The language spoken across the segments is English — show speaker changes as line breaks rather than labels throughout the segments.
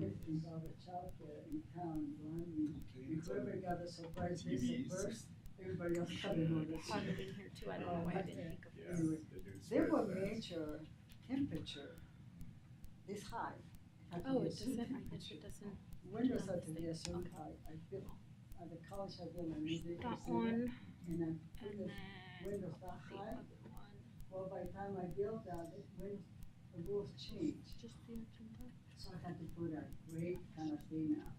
$50 childcare in town, Juan. Whoever got a surprise visit first, everybody else got it on this.
Had it in here too. I don't know why I didn't think of this.
Anyway, there were major temperature this high.
Oh, it doesn't. I guess it doesn't.
Windows had to be a certain height. I built at the college. I built a new data
That
center,
one,
and I
and
put
then
the windows that
the
high.
other one.
Well, by the time I built that, the rules changed,
Just the agenda.
so I had to put a great kind of thing up.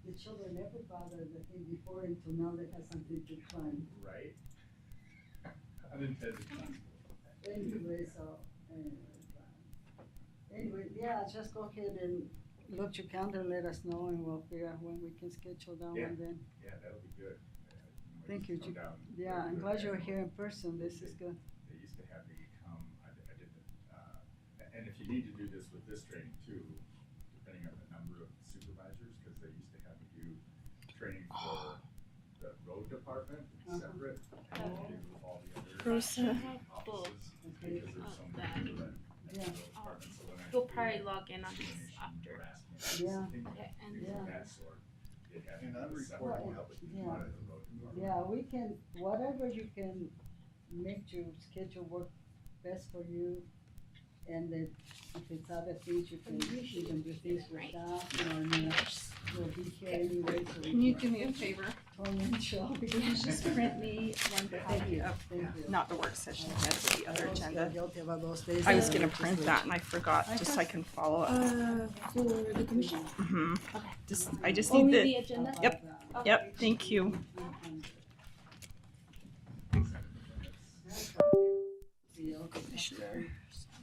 The children never bothered the thing before until now they have something to climb.
Right. Unintended consequence.
Anyway, so, anyway, yeah, just go ahead and look your calendar, let us know, and we'll figure out when we can schedule that one then.
Yeah, that'll be good.
Thank you.
Come down
Yeah, I'm glad you're
regularly.
here in person, this is good.
They used to have me come, I did, and if you need to do this with this training too, depending on the number of supervisors, cause they used to have me do training for the road department separate, and do all the other
Rosa.
offices,
Okay.
because there's so
Oh,
many people that
Yeah.
road departments, so when I
We'll
do
probably log in on this
discrimination,
after.
harassment,
Yeah.
things
Okay, and
Yeah.
of that sort, it had
And
to
I'm
be
recording
separate
now.
with
Yeah.
part of the road department.
Yeah, we can, whatever you can make your schedule work best for you. And then if it's other things, you can even do things with that, you know, I mean, we'll be here anyway, so we
Can you do me a favor?
Torrential.
Could you just print me one copy of,
Thank you.
not the work session, but the other
I was
agenda?
guilty about those days.
I was gonna print that and I forgot, just so I can follow up.
for the commission.
Mhm.
Okay.
I just
Only
need
the
the,
agenda?
Yep. Yep, thank you. Commissioner.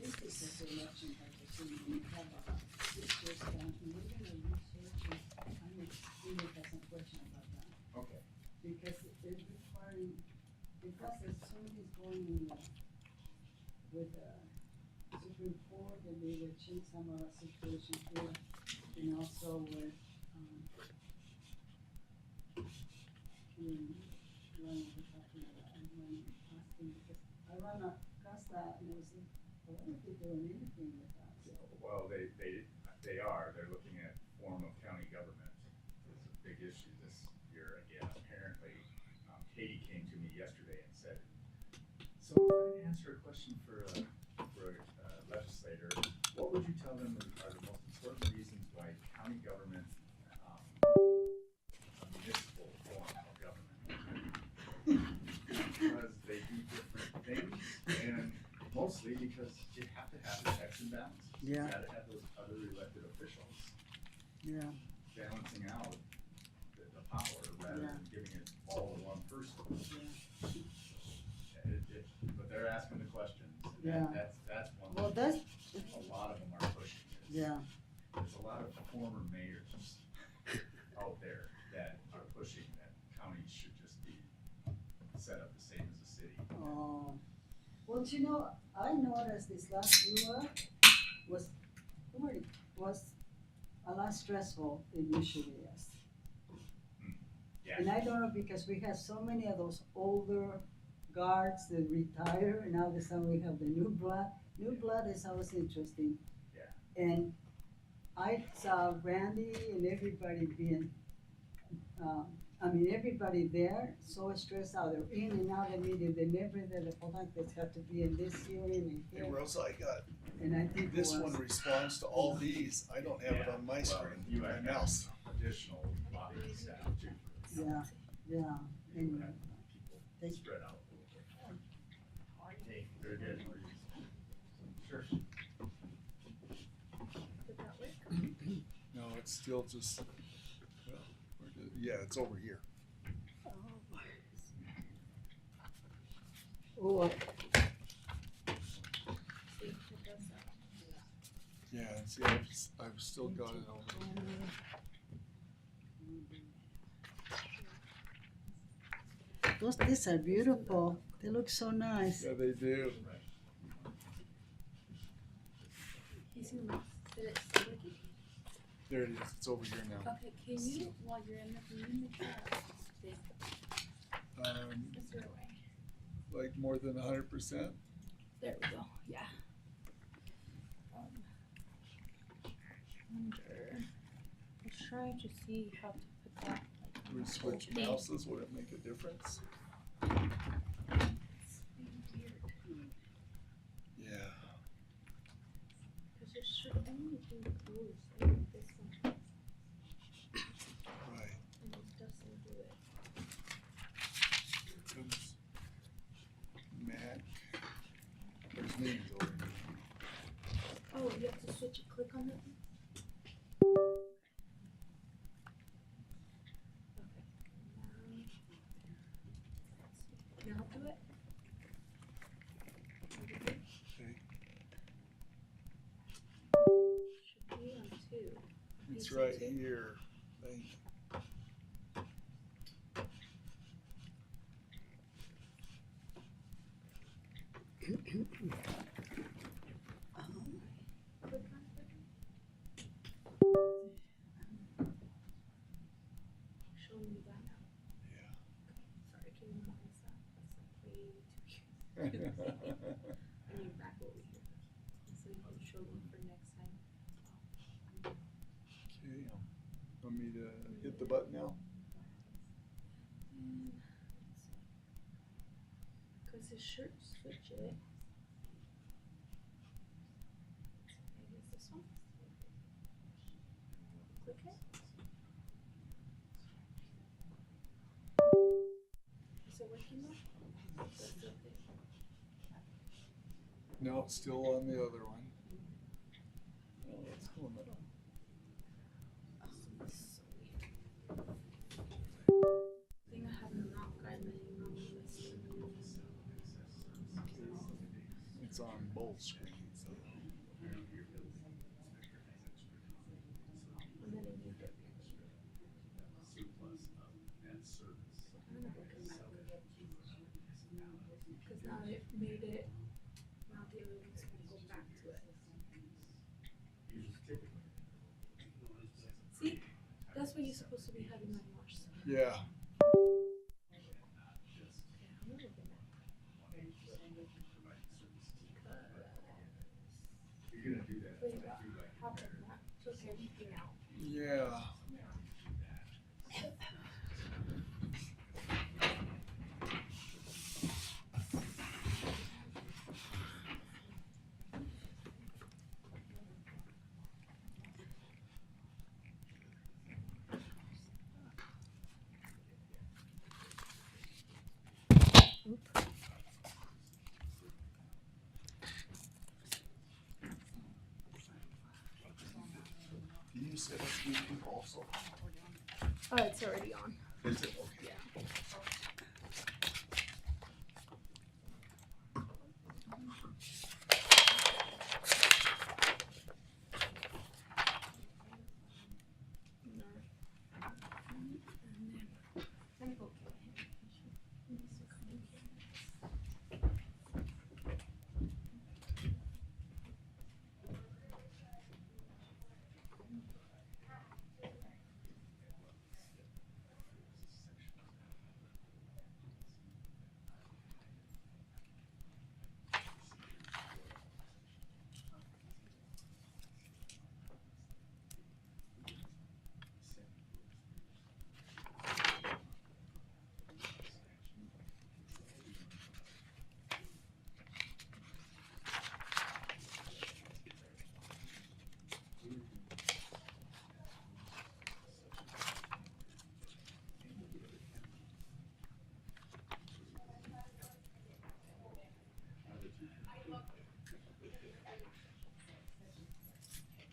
This is a selection opportunity. We have a research done, and we're gonna research it. I'm gonna see if there's some question about that.
Okay.
Because it's requiring, because as soon as going in with Supreme Court, and they will change some of our situations here, and also with, when we're talking about, and when asking, because I run across that, and I was like, well, what if they're doing anything with that?
Well, they are, they're looking at form of county government. It's a big issue this year again, apparently. Katie came to me yesterday and said, so if I answer a question for a legislator, what would you tell them are the most important reasons why county government, a municipal form of government? Because they do different things, and mostly because you have to have the checks and balances.
Yeah.
You gotta have those other elected officials
Yeah,
balancing out the power rather
Yeah.
than giving it all to one person.
yeah.
But they're asking the questions, and
Yeah.
that's one
Well,
thing
that's,
a lot of them are pushing. Is
yeah,
There's a lot of former mayors out there that are pushing that counties should just be set up the same as a city.
oh. Well, you know, I noticed this last year was a lot stressful than usually is.
Yeah.
And I don't know, because we have so many of those older guards that retire, and all of a sudden we have the new blood. New blood is always interesting.
Yeah.
And I saw Randy and everybody being, everybody there, so stressed out. They're in and out of meeting. They never did the whole time. They have to be in this hearing and
Hey
here.
Rosa, I got,
And I think it
this
was-
one responds to all these. I don't have it on my
Well,
screen,
you
my
have
mouse.
additional lobbying staff too.
Yeah, yeah.
You
Anyway,
have people
Thank-
spread out a little bit. Hey, very good. Sure.
Did that work?
No, it's still just, yeah, it's over here.
Oh,
See if it does that.
Yeah, see, I've still got it over here.
these are beautiful. They look so nice.
Yeah, they do.
He's gonna, did it stay with you?
There it is, it's over here now.
Okay, can you, while you're in there, can you make sure that's big? Is there a way?
Like more than 100%?
There we go, yeah. Under try to see how to put that.
We switch mouses, would it make a difference?
It's weird.
Yeah.
Because it should only do those, like this one,
Right.
and it doesn't do it.
Here comes Mac. There's names over here.
Oh, you have to switch it, click on it? Okay. Now do it.
Okay.
Should be on 2.
It's
You
right
see 2?
here. Thank you.
Click on it. Showing me that now.
Yeah.
Sorry, can you minimize that? That's like way too cute. I mean, back over here. So you can show them for next time.
Okay. Want me to hit the button now?
Because it should switch it. Maybe it's this one. Click it. Is it working now? That's okay.
No, it's still on the other one. Oh, what's going on?
I think I have not gotten any wrong list.
It's on both screens.
And then I need it. I'm gonna look it back. Because now it made it, now the other one's gonna go back to it. See? That's what you're supposed to be having on yours.
Yeah.
Okay, I'm gonna look it back.
You're gonna do that.
Wait, how come that took everything out?
Yeah. Do you set up YouTube also?
Oh, it's already on.
Is it? Okay.
Yeah.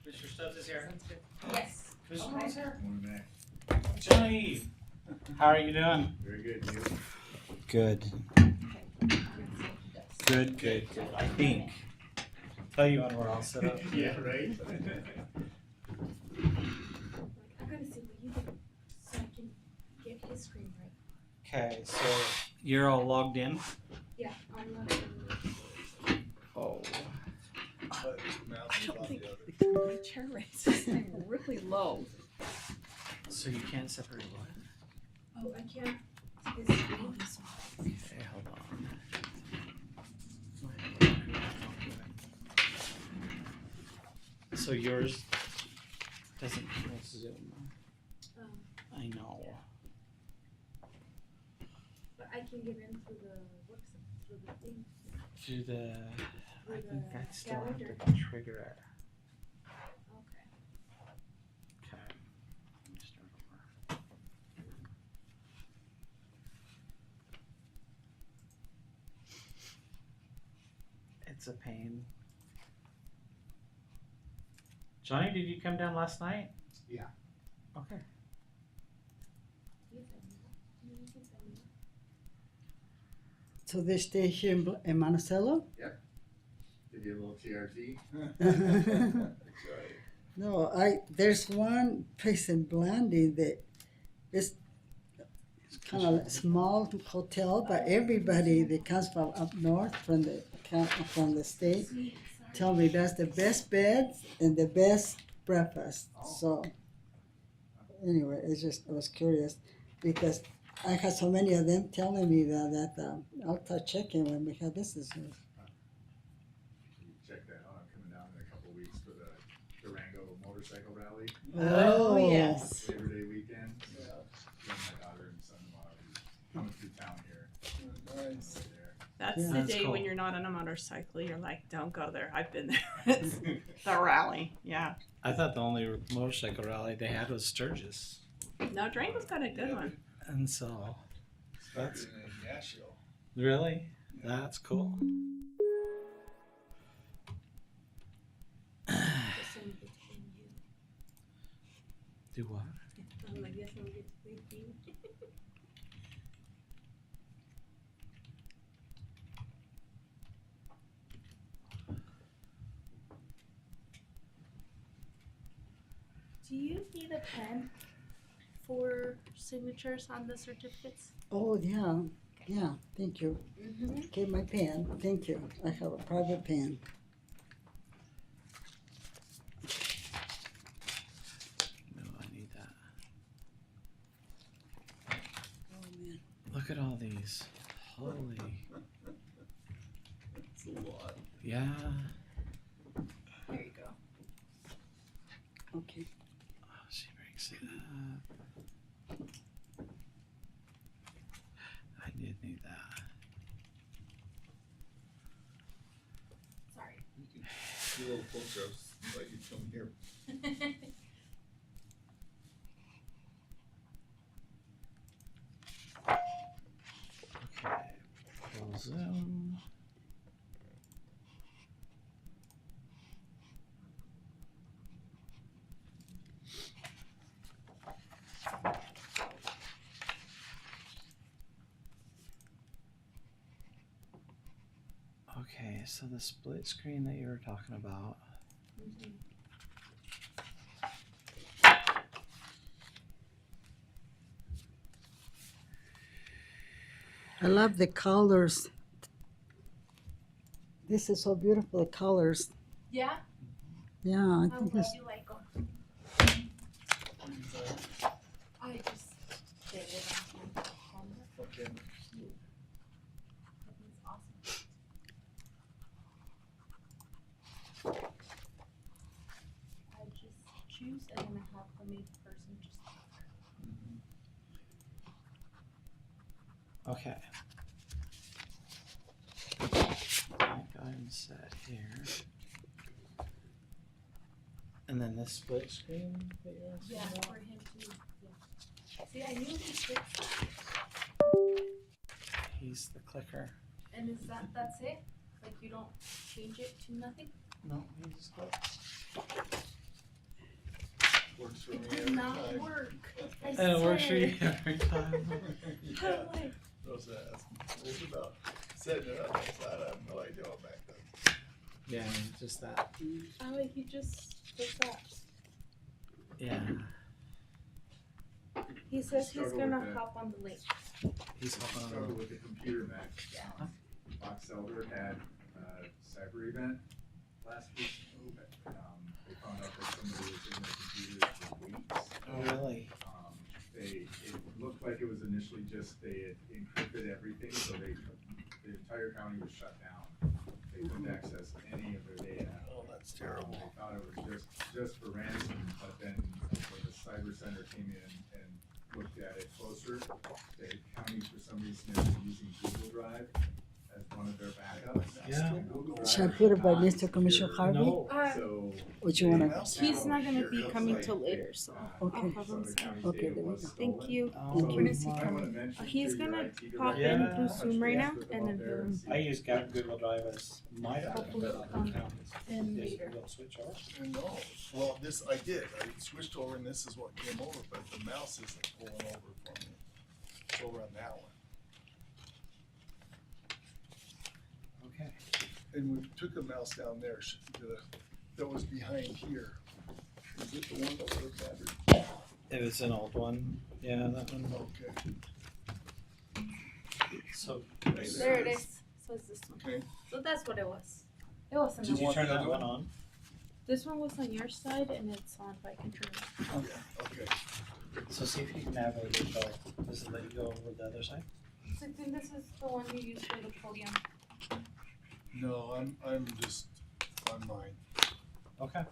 Mr. Stubbs is here.
Yes.
Mr. Stubbs here.
Morning, Mac.
Johnny, how are you doing?
Very good, you?
Good. Good, good, good. I think. Tell you when we're all set up.
Yeah, right?
I gotta see what you do so I can get his screen right.
Okay, so you're all logged in?
Yeah, I'm not gonna.
Oh.
But mouse
I
is
don't
on
think
the other.
my chair raises this thing really low.
So you can't separate what?
Oh, I can't. This screen.
Okay, hold on. So yours doesn't have Zoom. I know.
But I can get in through the through the thing.
Through the, I
Through
think
the
I still have
calendar.
to trigger it.
Okay.
Okay. Let me start over. It's a pain. Johnny, did you come down last night?
Yeah.
Okay.
You can send me that. You can send me that.
So they stay here in Monticello?
Give you a little TRT.
That's right.
No, there's one place in Blanding that is kind of small hotel, but everybody that comes from up north from the state tell me that's the best beds and the best breakfast. So anyway, I was curious because I had so many of them telling me that I'll start checking when we have visitors.
Check that out. I'm coming down in a couple of weeks for the Durango motorcycle rally,
Oh, yes.
Labor Day weekend.
Yeah.
Me and my daughter and son-in-law will be coming through town here.
Nice.
Over there.
That's
Yeah.
the
That's
day
cool.
when you're not on a motorcycle. You're like, don't go there. I've been there. It's the rally. Yeah.
I thought the only motorcycle rally they had was Sturgis.
No, Durango's got a good one.
And so,
That's in Nashville.
really? That's cool.
Just so we get to clean you.
Do what?
I'm like, yes, we get to clean you. Do you need a pen for signatures on the certificates?
Oh, yeah, thank you.
Mm-hmm.
Okay, my pen, thank you. I have a private pen.
No, I need that.
Oh, man.
Look at all these. Holy.
It's a lot.
Yeah.
Here you go.
Okay.
Oh, she brings it up. I did need that.
Sorry.
You can do little photographs, like you come here.
Okay. Full zoom. Okay, so the split screen that you were talking about.
Mhm.
I love the colors. This is so beautiful, the colors.
Yeah,
Yeah, I
I'm
think
glad
it's,
you like them. I just did it on camera.
Okay.
That was awesome. I just choose and then I have the main person just.
Okay. Go ahead and set here. And then this split screen that you're asking
Yeah,
about?
for him to, yeah. See, I knew he fixed that.
He's the clicker.
And that's it? Like you don't change it to nothing?
No, he just clicks.
Works for me
It
every
did not
time.
work. I
And it works for
said.
you every time.
Yeah.
I'm like,
Those ass. It was about setting it up. I have no idea what back then.
Yeah, just that.
I'm like, you just fix that.
Yeah,
He says he's
Struggle
gonna
with that.
hop on the link.
he's hopping
Struggled
on.
with the computer Mac.
Yeah.
Box Elder had a cyber event last week. They found out that somebody was in their computers for weeks.
Oh, really?
It looked like it was initially just they had encrypted everything, so the entire county was shut down. They couldn't access any of their data.
Oh, that's terrible.
They thought it was just for ransom, but then when the cyber center came in and looked at it closer. The county, for some reason, is using Google Drive as one of their backups.
Yeah.
And Google Drive
Shall I put it by
is
Mr. Commissioner
not
Harvey?
No.
So.
What you wanna?
He's not gonna be coming till later, so
Okay.
I'll have him send.
Okay, there we go.
Thank you.
Oh,
When is he
my.
coming? He's gonna pop
Yeah.
in through Zoom right now, and then
I use Google Drive as my
Hopefully,
document.
and
Yes,
later.
we'll switch over.
No, well, this, I did, I switched over and this is what came over, but the mouse isn't pulling over for me. It's over on that one.
Okay.
And we took a mouse down there, that was behind here. Is it the one that was battered?
It was an old one. Yeah, that one.
Okay.
So,
There it is. So it's this one.
Okay.
So that's what it was. It wasn't.
did you
want
turn
the
that
other
one
one?
on?
This one was on your side, and it's on by control.
Yeah, okay.
So see if you can navigate it. Does it let you go over the other side?
So I think this is the one you use for the podium.
No, I'm just on mine.
Okay.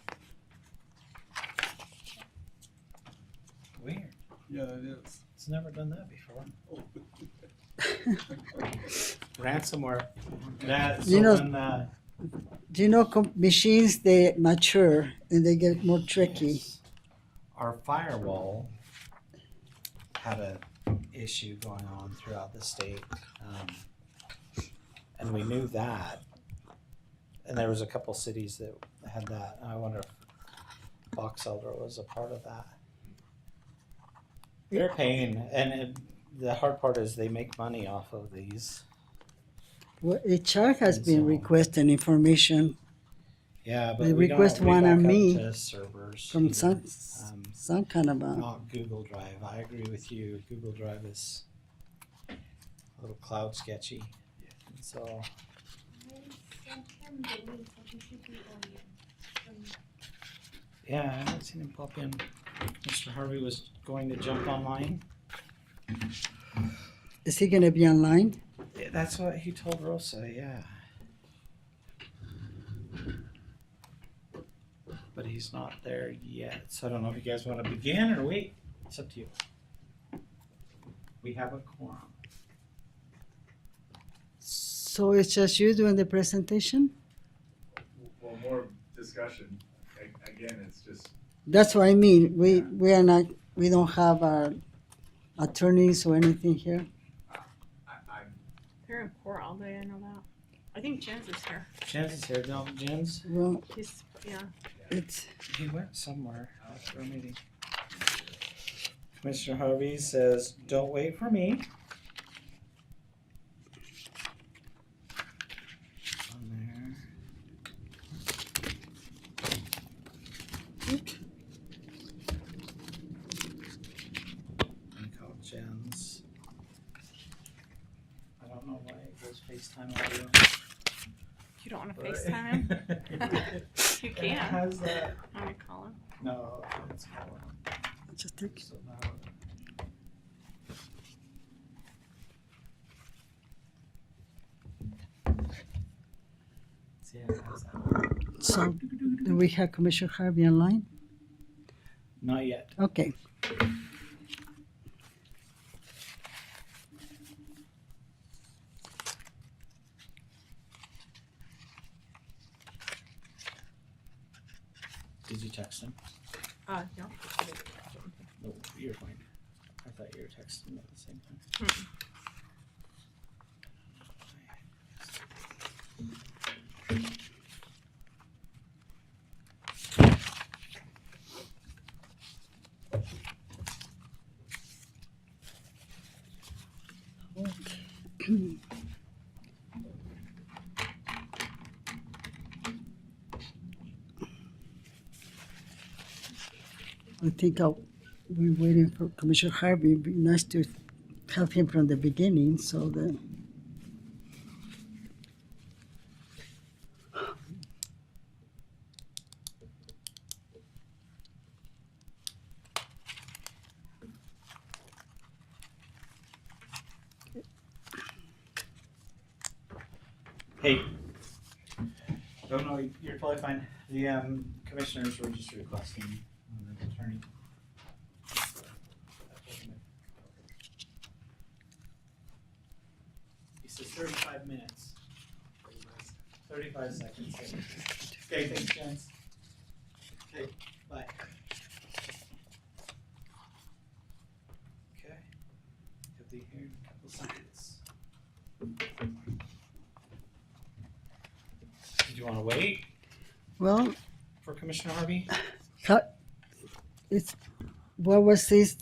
Weird.
Yeah, it is.
It's never done that before.
Oh.
Ransomware. That, so
You know-
when,
Do you know machines, they mature and they get more tricky?
yes, our firewall had a issue going on throughout the state, and we knew that. And there was a couple cities that had that. And I wonder if Box Elder was a part of that. They're paying, and the hard part is they make money off of these.
Well, HR has
And
been
so-
requesting information
Yeah, but
They
we don't.
request
We
one
back
on
up
me
to servers
from
either.
some kind of a,
Not Google Drive. I agree with you. Google Drive is a little cloud sketchy. And so
I sent him the link, so he should be on it.
yeah, I haven't seen him pop in. Mr. Harvey was going to jump online.
is he gonna be online?
Yeah, that's what he told Rosa. Yeah. But he's not there yet, so I don't know if you guys want to begin or wait. It's up to you. We have a quorum.
So it's just you doing the presentation?
Well, more discussion. Again, it's just,
That's what I mean. We are not, we don't have our attorneys or anything here.
I'm
They're in court all day, I know that. I think Jens is here.
Jens is here. No, Jens.
Well,
He's, yeah.
it's,
He went somewhere after a meeting. Commissioner Harvey says, "Don't wait for me." On there. And call Jens. I don't know why it goes FaceTime audio.
You don't want to FaceTime him? You
It
can.
has that.
I'm gonna call him.
No, it's calling.
just take,
So now. See, it has that.
so do we have Commissioner Harvey online?
Not yet.
Okay.
Did you text him?
No.
No, you're fine. I thought you were texting at the same time.
I think we're waiting for Commissioner Harvey. It'd be nice to have him from the beginning so that.
Hey. No, you're totally fine. The commissioners were just requesting an attorney. 35 seconds. Okay, thanks, Jens. Okay, bye. Okay. He'll be here in a couple seconds. Did you want to wait
Well,
for Commissioner Harvey?
what was this?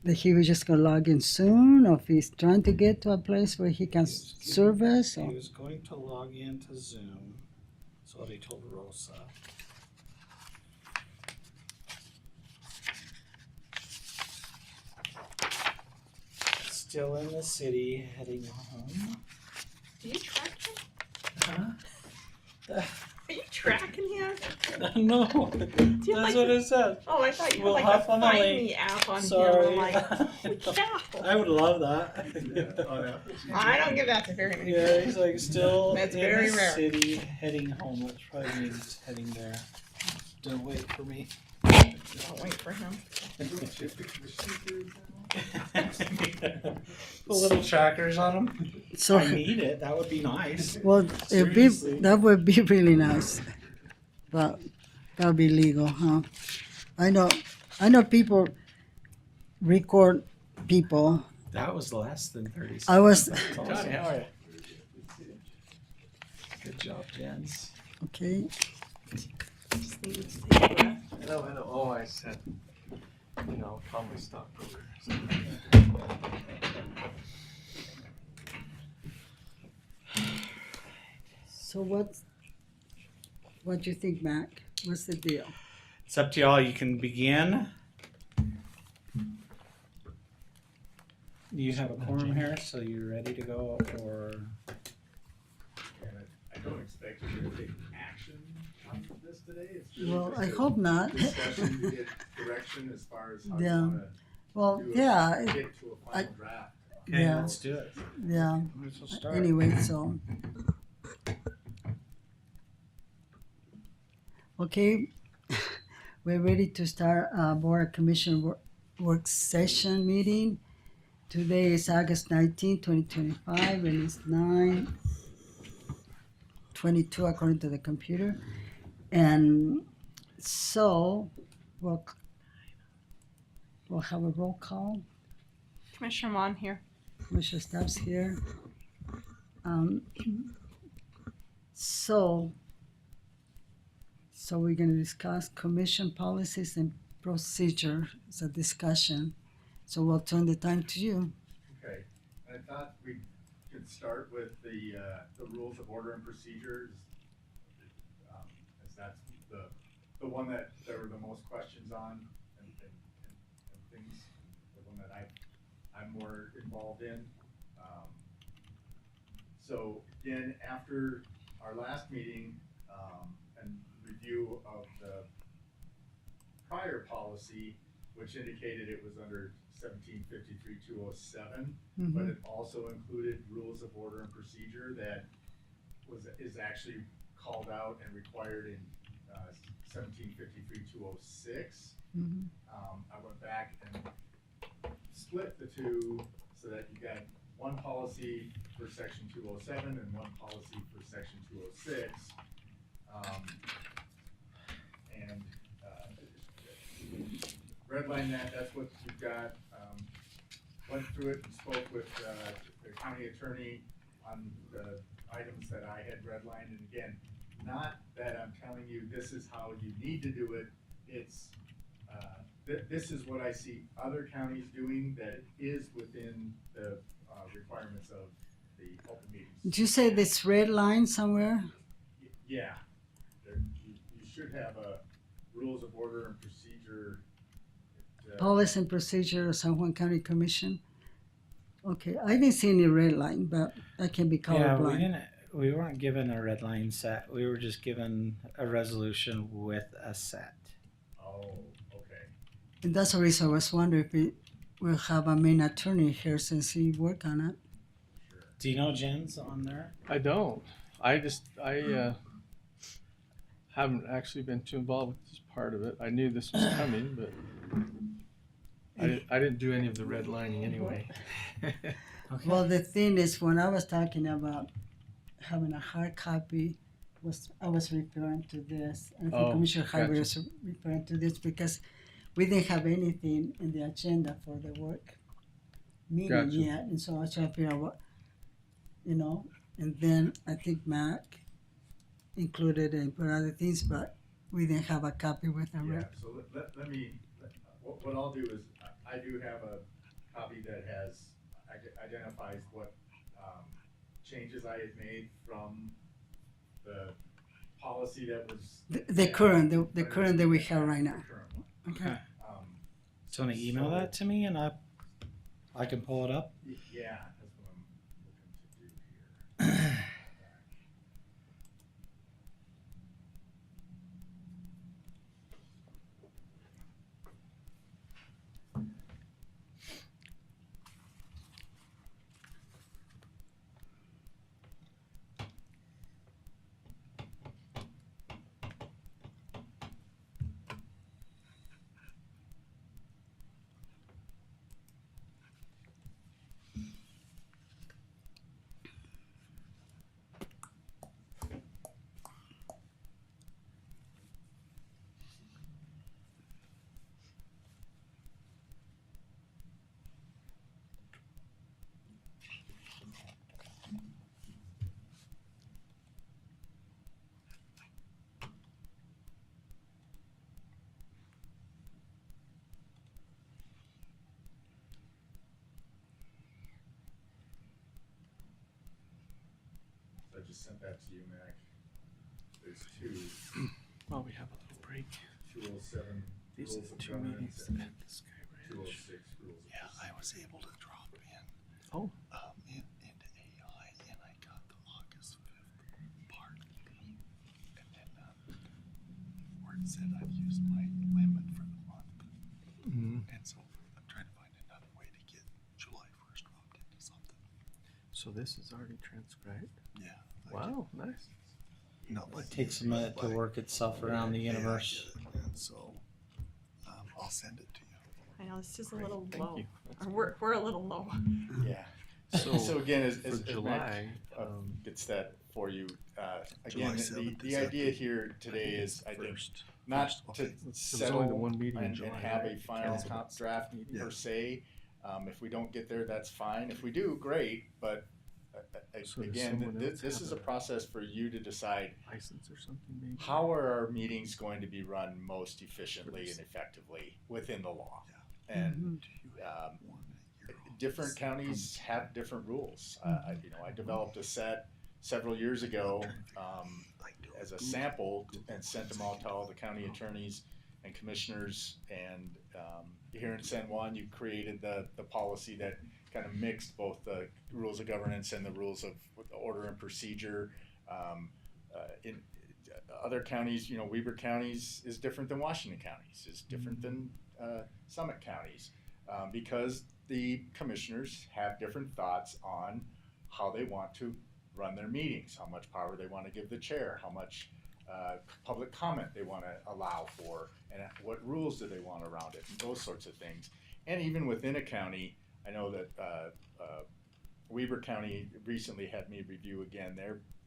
That he was just gonna log in soon, or if he's trying to get to a place where he can serve us?
He
Or?
was going to log into Zoom. That's what he told Rosa. Still in the city, heading home.
Do you track him?
Huh?
Are you tracking him?
No,
you
that's
like
what
the-
it said.
Oh, I thought you
We'll
had like
hop
the
on the
Find
link.
Me app on
Sorry.
him. I'm like, holy cow.
I would love that.
I don't give that to very many
Yeah,
people.
he's like still
That's
in
very
the
rare.
city, heading home. That's probably means he's heading there. Don't wait for me.
Don't wait for him.
Put little trackers on them.
So,
I need it. That would be nice.
well,
Seriously.
that would be really nice, but that'll be legal, huh? I know people record people.
That was less than 30 seconds.
I was
That's awesome. Johnny, how are you? Good job, Jens.
okay.
Just needed to take a breath.
I know. Oh, I said, call me stockbroker.
So what do you think, Mac? What's the deal?
It's up to y'all. You can begin. You have a quorum here, so you're ready to go, or
I don't expect you to take action on this today. It's really
Well,
just
I
a
hope not.
discussion to get direction as far as how you
Yeah.
wanna
Well,
do it,
yeah,
get to a final draft.
okay,
Yeah.
let's do it.
yeah.
Let's start.
Anyway, so okay, we're ready to start Board of Commission work session meeting. Today is August 19, 2025, and it's 9:22 according to the computer. And so we'll have a roll call.
Commissioner Juan here.
Commissioner Stubbs here. So we're gonna discuss commission policies and procedure. It's a discussion. So we'll turn the time to you.
Okay, I thought we could start with the rules of order and procedures. As that's the one that there were the most questions on and things, the one that I'm more involved in. So again, after our last meeting, and review of the prior policy, which indicated it was under 1753-207, but it also included rules of order and procedure that is actually called out and required in 1753-206. I went back and split the two so that you got one policy for section 207 and one policy for section 206. And redline that's what you've got. Went through it and spoke with the county attorney on the items that I had redlined. And again, not that I'm telling you this is how you need to do it. It's this is what I see other counties doing that is within the requirements of the open meetings.
Did you say this red line somewhere?
Yeah, you should have a rules of order and procedure.
Policy and procedure of San Juan County Commission. Okay, I didn't see any red line, but I can be
Yeah,
colorblind.
we weren't given a red line set. We were just given a resolution with a set.
Oh, okay.
And that's the reason I was wondering if we'll have a main attorney here since he worked on it.
Sure.
Do you know Jen's on there?
I don't. I haven't actually been too involved with this part of it. I knew this was coming, but I didn't do any of the redlining anyway.
Okay.
Well, the thing is, when I was talking about having a hard copy I was referring to this. I think
Oh,
Commissioner Harvey
gotcha.
was referring to this because we didn't have anything in the agenda for the work meeting
Gotcha.
yet, and so I was trying to figure out what, and then I think Mac included and put other things, but we didn't have a copy with our
Yeah,
rep.
so let me, what I'll do is, I do have a copy that identifies what, changes I had made from the policy that was.
The current that we have right now.
The current one.
Okay.
Do you want to email that to me and I can pull it up?
Yeah, that's what I'm looking to do here. I just sent that to you, Mac. There's
While we have a little break.
207
These are
rules
the
of
two
governance
meetings
and
at the Sky Ranch.
206 rules of
Yeah, I
procedure.
was able to drop in,
Oh,
into AI and I got the August 5th part. And then, where it said I've used my limit for the month.
mhm.
And so I'm trying to find another way to get July 1st dropped into something.
So this is already transcribed?
Yeah.
Wow, nice.
Not like
It takes a minute to work itself around the universe.
And so, I'll send it to you.
I know it's just a
Great,
little
thank
low.
you.
Or we're a little low.
Yeah.
So,
So again, as
for
Mac,
July,
gets that for you,
July
again,
7th
the
is
idea
after-
here today is, I think,
First.
not
First,
to
okay.
was only the
settle
one meeting in
and
July,
have a
right?
final
Cancel it.
draft
Yeah.
per se. If we don't get there, that's fine. If we do, great, but
So does
again,
someone else
this
have
is a
a-
process for you to decide
license or something maybe?
how are our meetings going to be run most efficiently
this.
and effectively within the law?
Yeah.
And
Do you have
um,
one at your
different
office
counties have different rules. I developed a set several years ago as a sample and sent them all to all the county attorneys and commissioners. And here in San Juan, you created the policy that kind of mixed both the rules of governance and the rules of order and procedure. In other counties, Weber counties is different than Washington counties, is different than Summit counties, because the commissioners have different thoughts on how they want to run their meetings, how much power they want to give the chair, how much public comment they want to allow for, and what rules do they want around it, and those sorts of things. And even within a county, I know that Weber County recently had me review again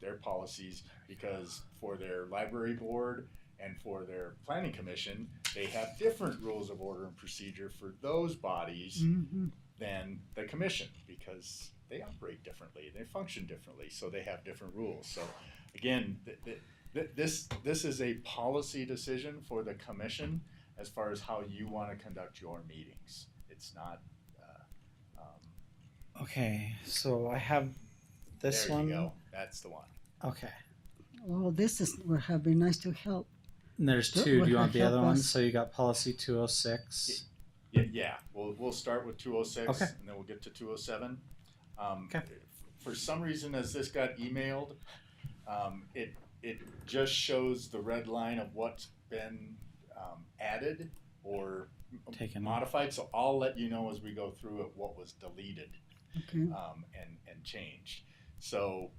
their policies, because for their library board and for their planning commission, they have different rules of order and procedure for those bodies than the commission, because they operate differently, they function differently, so they have different rules. So again, this is a policy decision for the commission as far as how you want to conduct your meetings. It's not.
Okay, so I have this
There
one.
you go. That's the one.
Okay.
Well, this would have been nice to help.
And there's
That
two.
would
Do you want the
help
other one?
us.
So you got policy 206.
Yeah. We'll start with 206,
Okay.
and then we'll get to 207.
Okay.
For some reason, as this got emailed, it just shows the red line of what's been added or
Taken
modified. So I'll let you know as we go through it what was deleted
Okay.
and changed. So.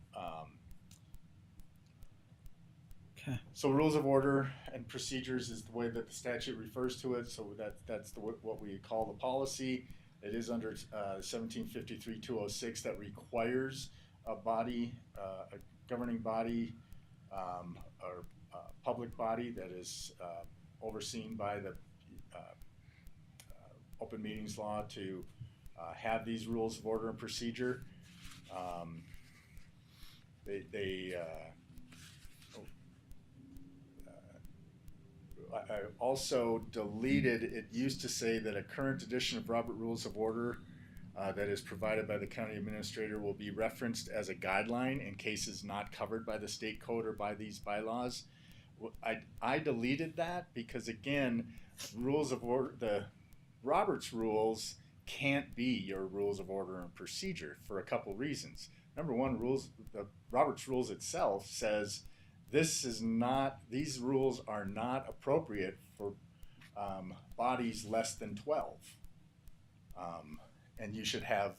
Okay.
So rules of order and procedures is the way that the statute refers to it. So that's what we call the policy. It is under 1753-206 that requires a body, a
governing body or public body that is overseen by the open meetings law to have these rules of order and procedure. I also deleted, it used to say that a current edition of Robert Rules of Order that is provided by the county administrator will be referenced as a guideline in cases not covered by the state code or by these bylaws. I deleted that because, again, rules of order, the Robert's rules can't be your rules of order and procedure for a couple reasons. Number one, the Robert's rules itself says these rules are not appropriate for bodies less than 12. And you should have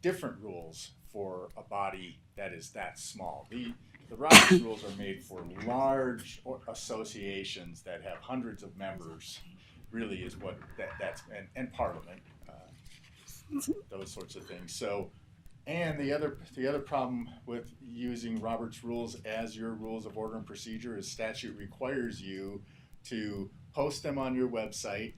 different rules for a body that is that small. The Robert's rules are made for large associations that have hundreds of members, really is what that's, and Parliament, those sorts of things. So, and the other problem with using Robert's rules as your rules of order and procedure is statute requires you to post them on your website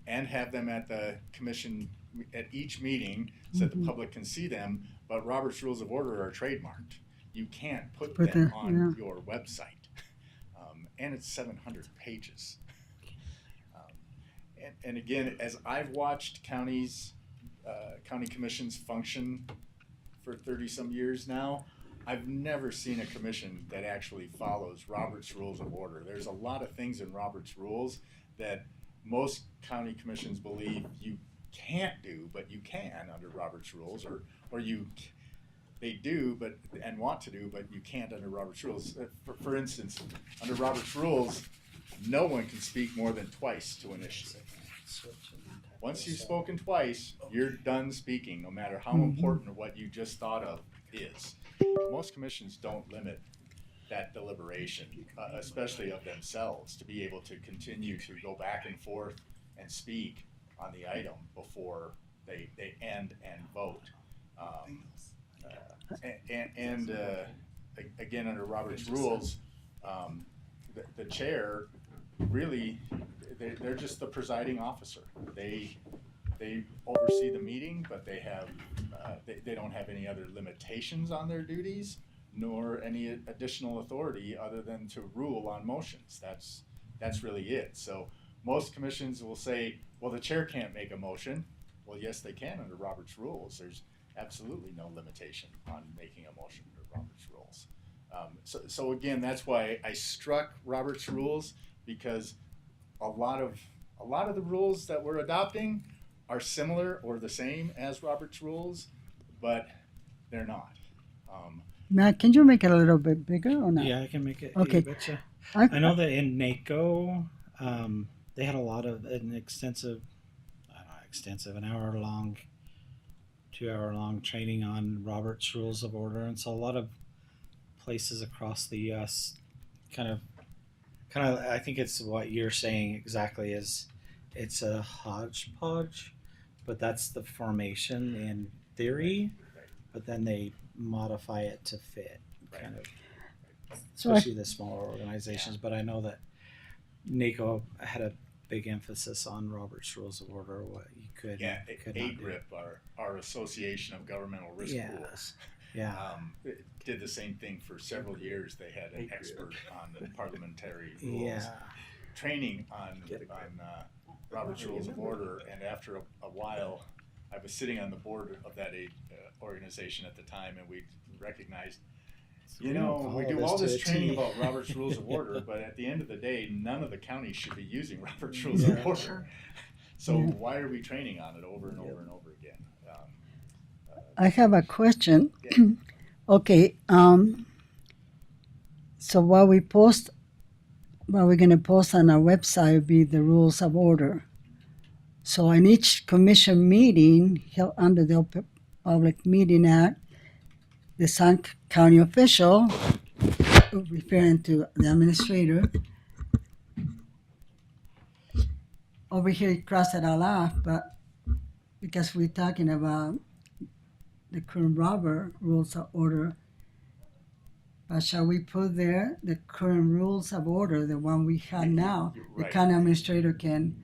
and have them at the commission at each meeting so that the public can see them, but Robert's Rules of Order are trademarked. You can't put them on your website. And it's 700 pages. And again, as I've watched county commissions function for 30 some years now, I've never seen a commission that actually follows Robert's Rules of Order. There's a lot of things in Robert's Rules that most county commissions believe you can't do, but you can under Robert's Rules, or they do and want to do, but you can't under Robert's Rules. For instance, under Robert's Rules, no one can speak more than twice to an issue. Once you've spoken twice, you're done speaking, no matter how important what you just thought of is. Most commissions don't limit that deliberation, especially of themselves, to be able to continue to go back and forth and speak on the item before they end and vote. Again, under Robert's Rules, the chair really, they're just the presiding officer. They oversee the meeting, but they have they don't have any other limitations on their duties, nor any additional authority other than to rule on motions. That's really it. So most commissions will say, well, the chair can't make a motion. Well, yes, they can under Robert's Rules. There's absolutely no limitation on making a motion under Robert's Rules. So again, that's why I struck Robert's Rules, because a lot of the rules that we're adopting are similar or the same as Robert's Rules, but they're not.
Matt, can you make it a little bit bigger or not?
Yeah, I can make it.
Okay.
Betcha. I know that in NACO, they had an extensive, an hour-long, 2-hour-long training on Robert's Rules of Order, and so a lot of places across the U.S. kind of, I think it's what you're saying exactly, is it's a hodgepodge, but that's the formation in theory, but then they modify it to fit, kind of, especially the smaller organizations. But I know that NACO had a big emphasis on Robert's Rules of Order, what you could not do.
AGRIP, our Association of Governmental Risk Pools, it did the same thing for several years. They had an expert on the parliamentary rules, training on Robert's Rules of Order, and after a while, I was sitting on the board of that organization at the time, and we recognized, we do all this training about Robert's Rules of Order, but at the end of the day, none of the counties should be using Robert's Rules of Order. So why are we training on it over and over and over again?
I have a question. Okay, so what we're going to post on our website will be the rules of order. So in each commission meeting held under the Open Public Meeting Act, the Sun County official, referring to the administrator, over here he crossed it all off, but because we're talking about the current Robert Rules of Order, But shall we put there the current rules of order, the one we have now? The
Right.
county administrator can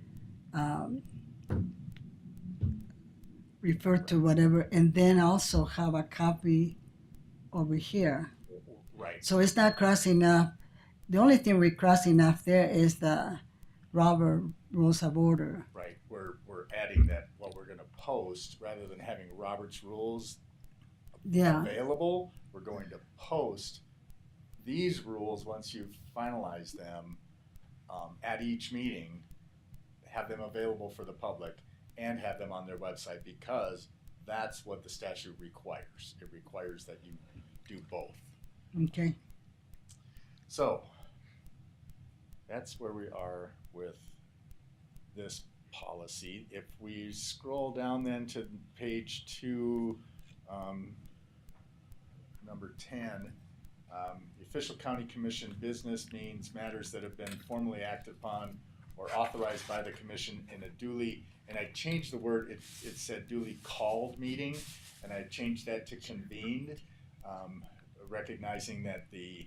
refer to whatever, and then also have a copy over here.
Right.
So it's not crossing off. The only thing we're crossing off there is the Robert Rules of Order.
Right. We're adding that what we're going to post rather than having Robert's rules
Yeah.
available. We're going to post these rules once you've finalized them at each meeting, have them available for the public, and have them on their website because that's what the statute requires. It requires that you do both.
Okay.
So that's where we are with this policy. If we scroll down then to page 2, number 10, the official county commission business means matters that have been formally acted upon or authorized by the commission in a duly, and I changed the word, it said duly called meeting, and I changed that to convened, recognizing that the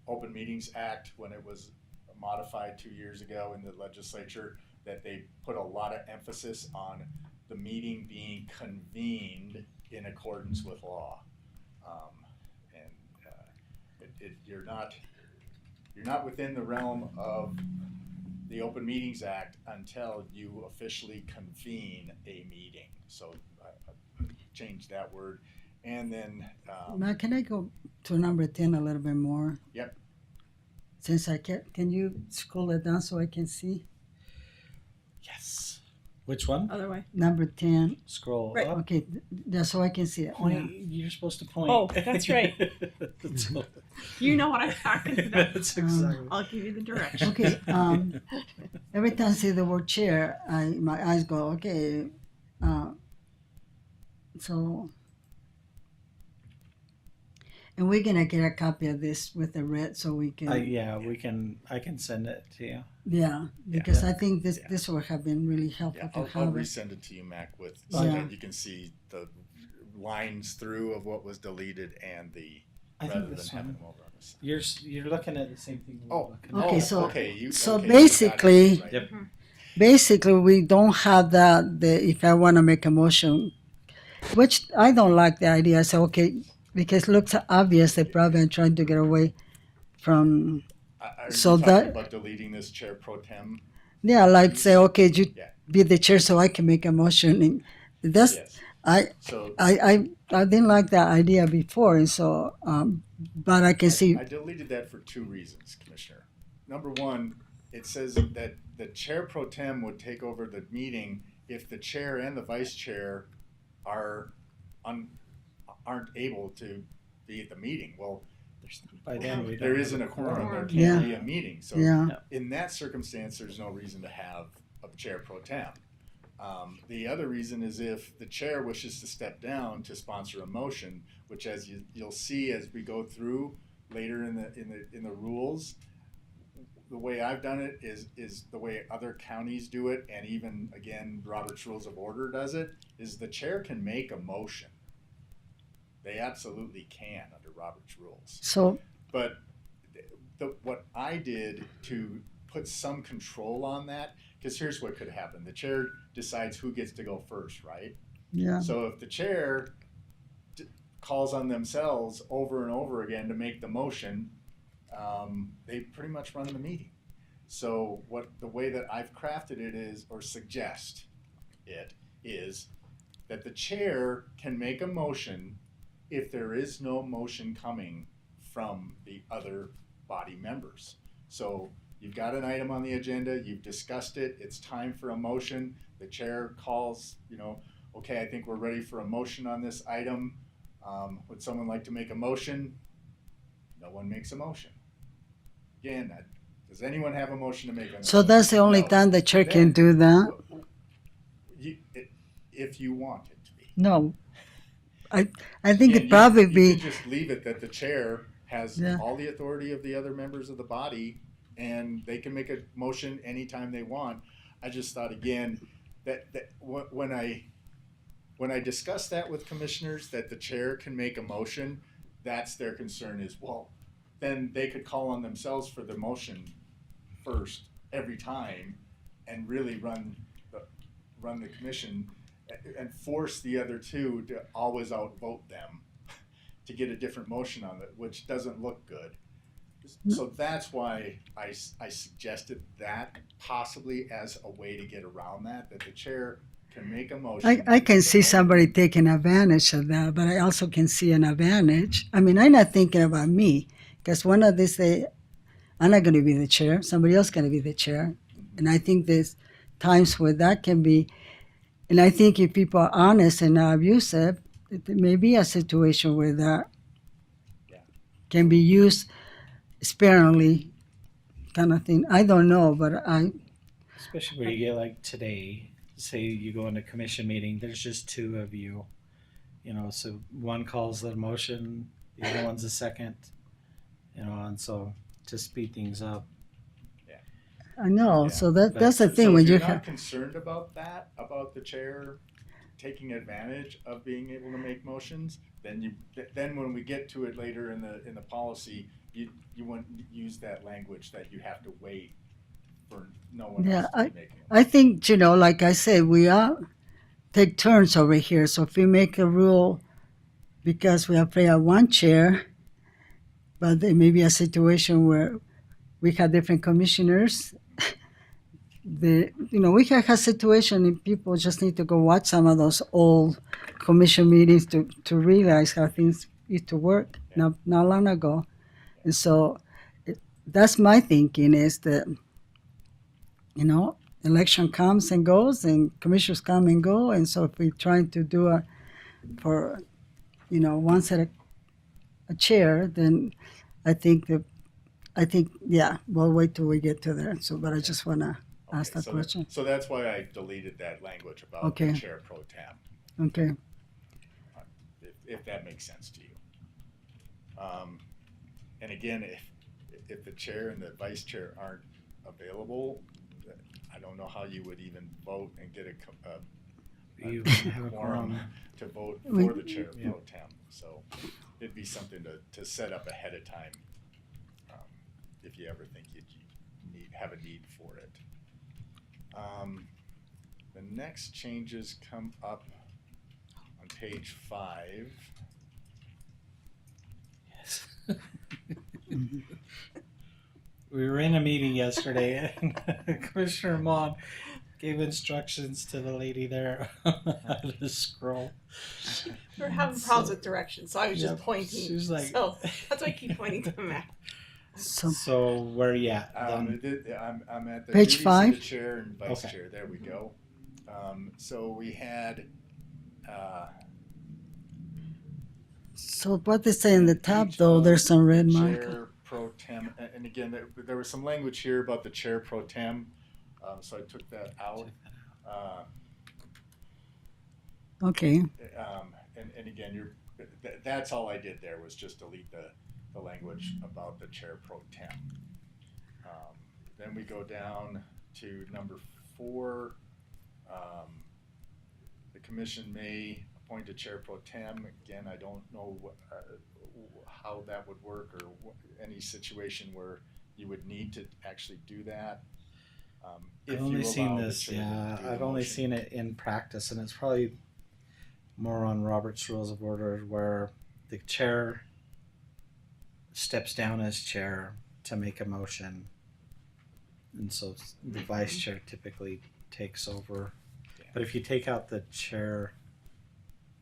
Open Meetings Act, when it was modified 2 years ago in the legislature, that they put a lot of emphasis on the meeting being convened in accordance with law. You're not within the realm of the Open Meetings Act until you officially convene a meeting. So I changed that word. And then
Now, can I go to number 10 a little bit more?
Yep.
Since I can you scroll it down so I can see?
Yes. Which one?
Other way.
Number 10.
Scroll
Right.
up.
Okay, just so I can see it.
Point. You're supposed to point.
Oh, that's right.
That's all.
You know what I'm talking about.
That's exactly.
I'll give you the direction.
Okay, every time I see the word chair, my eyes go, okay. So, and we're gonna get a copy of this with the red so we can,
Yeah, we can. I can send it to you.
yeah, because
Yeah.
I think this
Yeah.
this would have been really helpful
yeah,
to
I'll
have it.
resend it to you, Mac, with so
Yeah.
that you can see the lines through of what was deleted and the
I
rather
think
than
this
having
one.
them over on this.
You're looking at the same thing. we're
Oh,
looking at.
Okay,
oh,
so-
okay, you,
so
okay, you got it,
basically-
right.
Yep.
Basically, we don't have that. If I want to make a motion, which I don't like the idea. I say okay, because it looks obvious they probably are trying to get away from.
Are
So
you talking
that-
about deleting this chair pro tem?
Yeah, like say okay, you
Yeah.
be the chair so I can make a motion. And that's
Yes.
I
So
I didn't like that idea before, and so but I can see.
I deleted that for 2 reasons, Commissioner. Number one, it says that the chair pro tem would take over the meeting if the chair and the vice chair aren't able to be at the meeting. Well,
By then we
there
don't
isn't a
have
quorum, there
Yeah.
can't be a meeting. So
Yeah,
in that circumstance, there's no reason to have a chair pro tem. The other reason is if the chair wishes to step down to sponsor a motion, which as you'll see as we go through later in the rules, the way I've done it is the way other counties do it, and even again Robert's Rules of Order does it, is the chair can make a motion. They absolutely can under Robert's rules.
so
But what I did to put some control on that, because here's what could happen. The chair decides who gets to go first, right?
yeah,
So if the chair calls on themselves over and over again to make the motion, they pretty much run the meeting. So the way that I've crafted it is, or suggest it, is that the chair can make a motion if there is no motion coming from the other body members. So you've got an item on the agenda, you've discussed it, it's time for a motion, the chair calls, okay, I think we're ready for a motion on this item. Would someone like to make a motion? No one makes a motion. Again, does anyone have a motion to make on this?
so that's the only
No.
time the chair can
Then-
do that.
If you want it to be.
No, I think
Yeah,
it probably
you
be.
can just leave it that the chair has
Yeah.
all the authority of the other members of the body, and they can make a motion anytime they want. I just thought again that when I discussed that with commissioners, that the chair can make a motion, that's their concern is, well, then they could call on themselves for the motion first every time and really run the commission and force the other two to always outvote them to get a different motion on it, which doesn't look good. So that's why I suggested that possibly as a way to get around that the chair can make a motion.
I can see somebody taking advantage of that, but I also can see an advantage. I mean, I'm not thinking about me, because one of these days, I'm not going to be the chair. Somebody else going to be the chair. And I think there's times where that can be, and I think if people are honest and not abusive, there may be a situation where that can be used sparingly, kind of thing. I don't know, but
Especially when you get like today, say you go into commission meeting, there's just two of you, so one calls the motion, the other one's a second, and so to speed things up.
I know.
Yeah.
So that's the thing
So
when
if
you
you're not concerned about that, about the chair taking advantage of being able to make motions, then when we get to it later in the policy, you wouldn't use that language that you have to wait for no one else to be making a motion.
I think, like I said, we all take turns over here. So if we make a rule because we have one chair, but there may be a situation where we have different commissioners. We can have a situation and people just need to go watch some of those old commission meetings to realize how things used to work not long ago. And so that's my thinking is that, election comes and goes and commissioners come and go. And so if we're trying to do one set a chair, then I think, we'll wait till we get to there. So, but I just want to ask that question.
So that's why I deleted that language about the chair pro tem.
Okay.
If that makes sense to you. And again, if the chair and the vice chair aren't available, I don't know how you would even vote and get a quorum to vote for the chair pro tem. So it'd be something to set up ahead of time if you ever think you have a need for it. The next changes come up on page 5.
Yes. We were in a meeting yesterday and Commissioner Mon gave instructions to the lady there how to scroll.
We're having problems with directions, so I was just pointing.
She was like,
so that's why I keep pointing to the map.
So where are you at?
I'm at the
Page
duties
5?
of the chair and vice chair. There we go. So we had.
So what they say in the top, though, there's some red mark.
Chair pro tem, and again, there was some language here about the chair pro tem, so I took that out.
Okay.
And again, that's all I did there was just delete the language about the chair pro tem. Then we go down to number 4. The commission may appoint a chair pro tem. Again, I don't know how that would work or any situation where you would need to actually do that.
I've only seen this, I've only seen it in practice, and it's probably more on Robert's Rules of Order where the chair steps down as chair to make a motion, and so the vice chair typically takes over. But if you take out the chair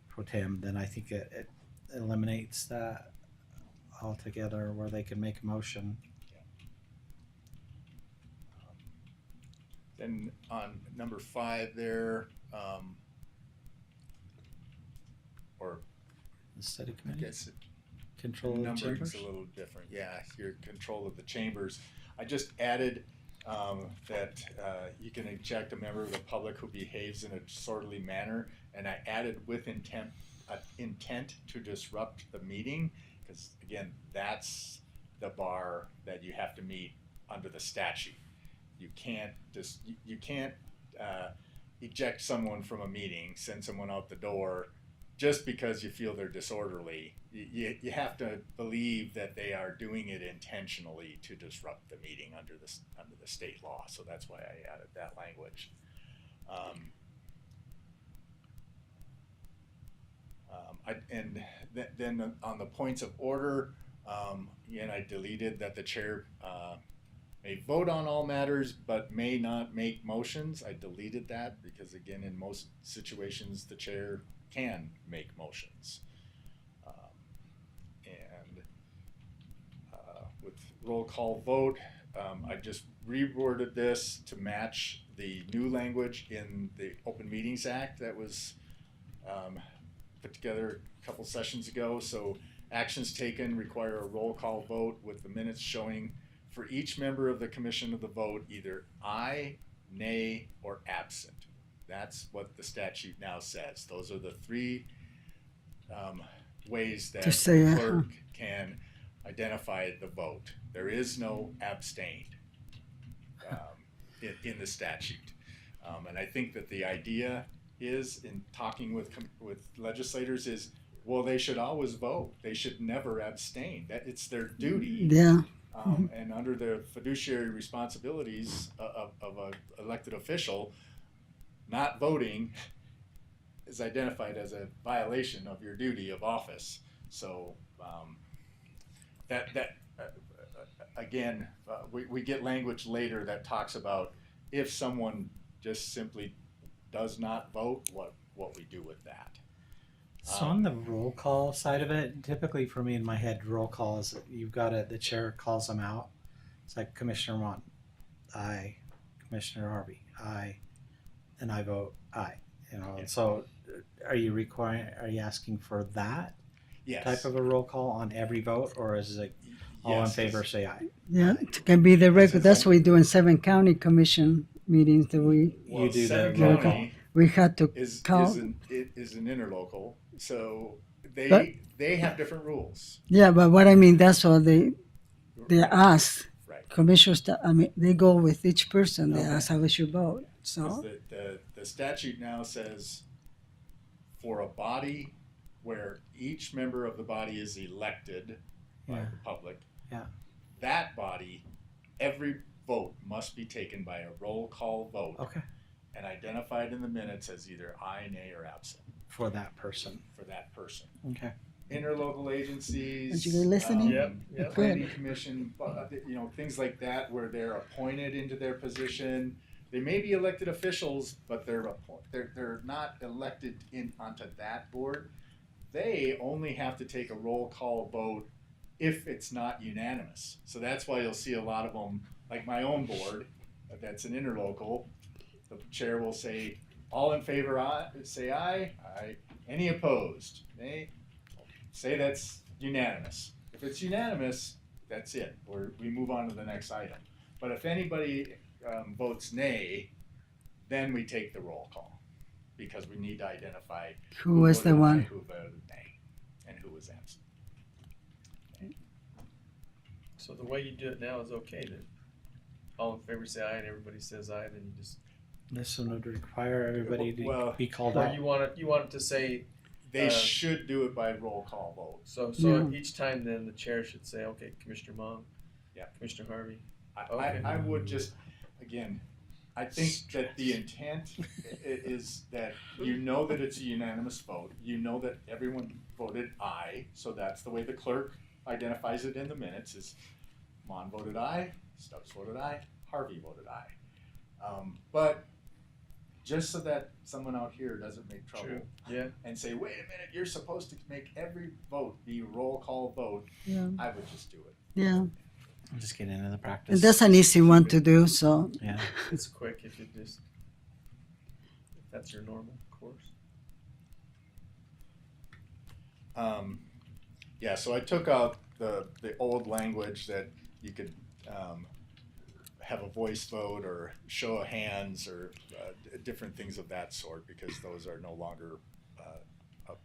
pro tem, then I think it eliminates that altogether where they can make a motion.
Then on number 5 there, or
The study
I
committee,
guess
control of
numbering's
chambers.
a little different. Yeah, your control of the chambers. I just added that you can eject a member of the public who behaves in a disorderly manner, and I added with intent to disrupt the meeting, because again, that's the bar that you have to meet under the statute. You can't eject someone from a meeting, send someone out the door, just because you feel they're disorderly, you have to believe that they are doing it intentionally to disrupt the meeting under the state law. So that's why I added that language. Then on the points of order, again, I deleted that the chair may vote on all matters but may not make motions. I deleted that because, again, in most situations, the chair can make motions. With roll call vote, I just reworded this to match the new language in the Open Meetings Act that was put together a couple sessions ago. So actions taken require a roll call vote with the minutes showing for each member of the commission of the vote either aye, nay, or absent. That's what the statute now says. Those are the three ways that
To say,
the clerk can identify the vote. There is no abstained in the statute. And I think that the idea is, in talking with legislators, is, well, they should always vote. They should never abstain. That it's their duty.
Yeah.
And under the fiduciary responsibilities of an elected official, not voting is identified as a violation of your duty of office. So again, we get language later that talks about if someone just simply does not vote, what we do with that.
So on the roll call side of it, typically for me in my head, roll call is you've got it. The chair calls them out. It's like Commissioner Juan, aye. Commissioner Harvey, aye. And I vote aye. You know. And so, are you asking for that
Yes.
type of a roll call on every vote, or is it all in
Yes,
favor say aye?
Yeah, it can be the record. That's what we do in 7 county commission meetings that we
You do the
Seven
roll
County
had to
is
count.
an interlocal, so
But-
they have different rules.
Yeah, but what I mean, that's what they ask
Right.
commissioners. I mean, they go with each person. They
Okay.
ask how we should vote.
'Cause
So
the statute now says for a body where each member of the body is elected by
Yeah.
the public,
Yeah.
that body, every vote must be taken by a roll call vote
Okay.
and identified in the minutes as either aye, nay, or absent
For that person.
for that person.
Okay.
Interlocal agencies.
Did you go listening?
The planning commission, things like that where they're appointed into their position. They may be elected officials, but they're not elected onto that board. They only have to take a roll call vote if it's not unanimous. So that's why you'll see a lot of them, like my own board, that's an interlocal. The chair will say, all in favor, aye, say aye. Aye. Any opposed? Nay. Say that's unanimous. If it's unanimous, that's it. We move on to the next item. But if anybody votes nay, then we take the roll call because we need to identify
who was the
voted aye,
one?
who voted nay, and who was absent.
So the way you do it now is okay, that all in favor say aye and everybody says aye, then you just,
This one would require everybody to
Well,
be called
or
out.
you want it to say,
They
Uh,
should do it by roll call vote.
so
Yeah.
each time then the chair should say, okay, Commissioner Mong.
Yeah.
Commissioner Harvey.
I, I would just, again, I think that the intent is that you know that it's a unanimous vote. You know that everyone voted aye, so that's the way the clerk identifies it in the minutes is Mon voted aye, Stubbs voted aye, Harvey voted aye. But just so that someone out here doesn't make trouble
True. Yeah.
and say, wait a minute, you're supposed to make every vote be roll call vote,
Yeah,
I would just do it.
yeah.
I'm just getting into the practice.
And that's an easy one to do. So
Yeah.
It's quick if you just, if that's your normal course.
Yeah, so I took out the old language that you could have a voice vote or show of hands or different things of that sort because those are no longer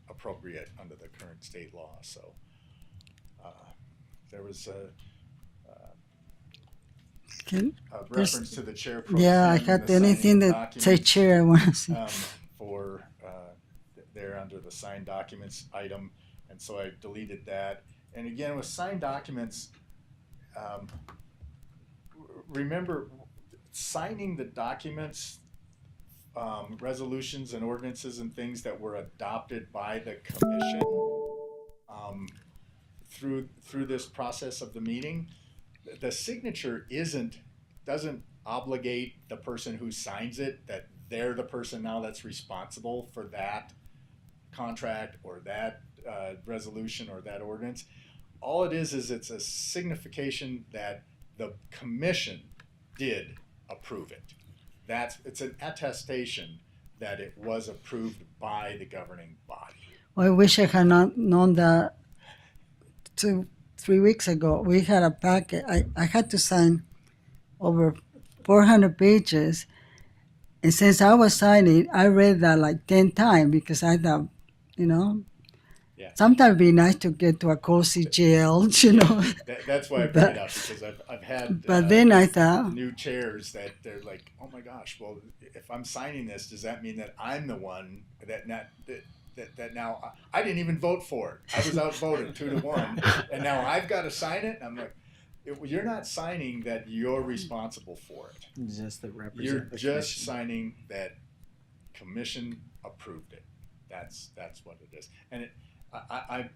appropriate under the current state law. So there was a reference to the chair pro
yeah, I
tem and
got
the signing
anything
of
that say
documents,
chair. I want to see.
for there under the signed documents item, and so I deleted that. And again, with signed documents, remember, signing the documents, resolutions and ordinances and things that were adopted by the commission through this process of the meeting, the signature doesn't obligate the person who signs it that they're the person now that's responsible for that contract or that resolution or that ordinance. All it is it's a signification that the commission did approve it. It's an attestation that it was approved by the governing body.
Well, I wish I had not known that 2-3 weeks ago. We had a packet. I had to sign over 400 pages. And since I was signing, I read that like 10 times because I thought,
Yeah.
sometimes it'd be nice to get to a cozy jail,
That's why I bring it up, because I've had
But then I thought,
new chairs that they're like, oh my gosh, well, if I'm signing this, does that mean that I'm the one that now I didn't even vote for it? I was outvoted 2-1, and now I've got to sign it. And I'm like, you're not signing that you're responsible for it.
Just the represent.
You're
the
just
commission.
signing that commission approved it. That's what it is. And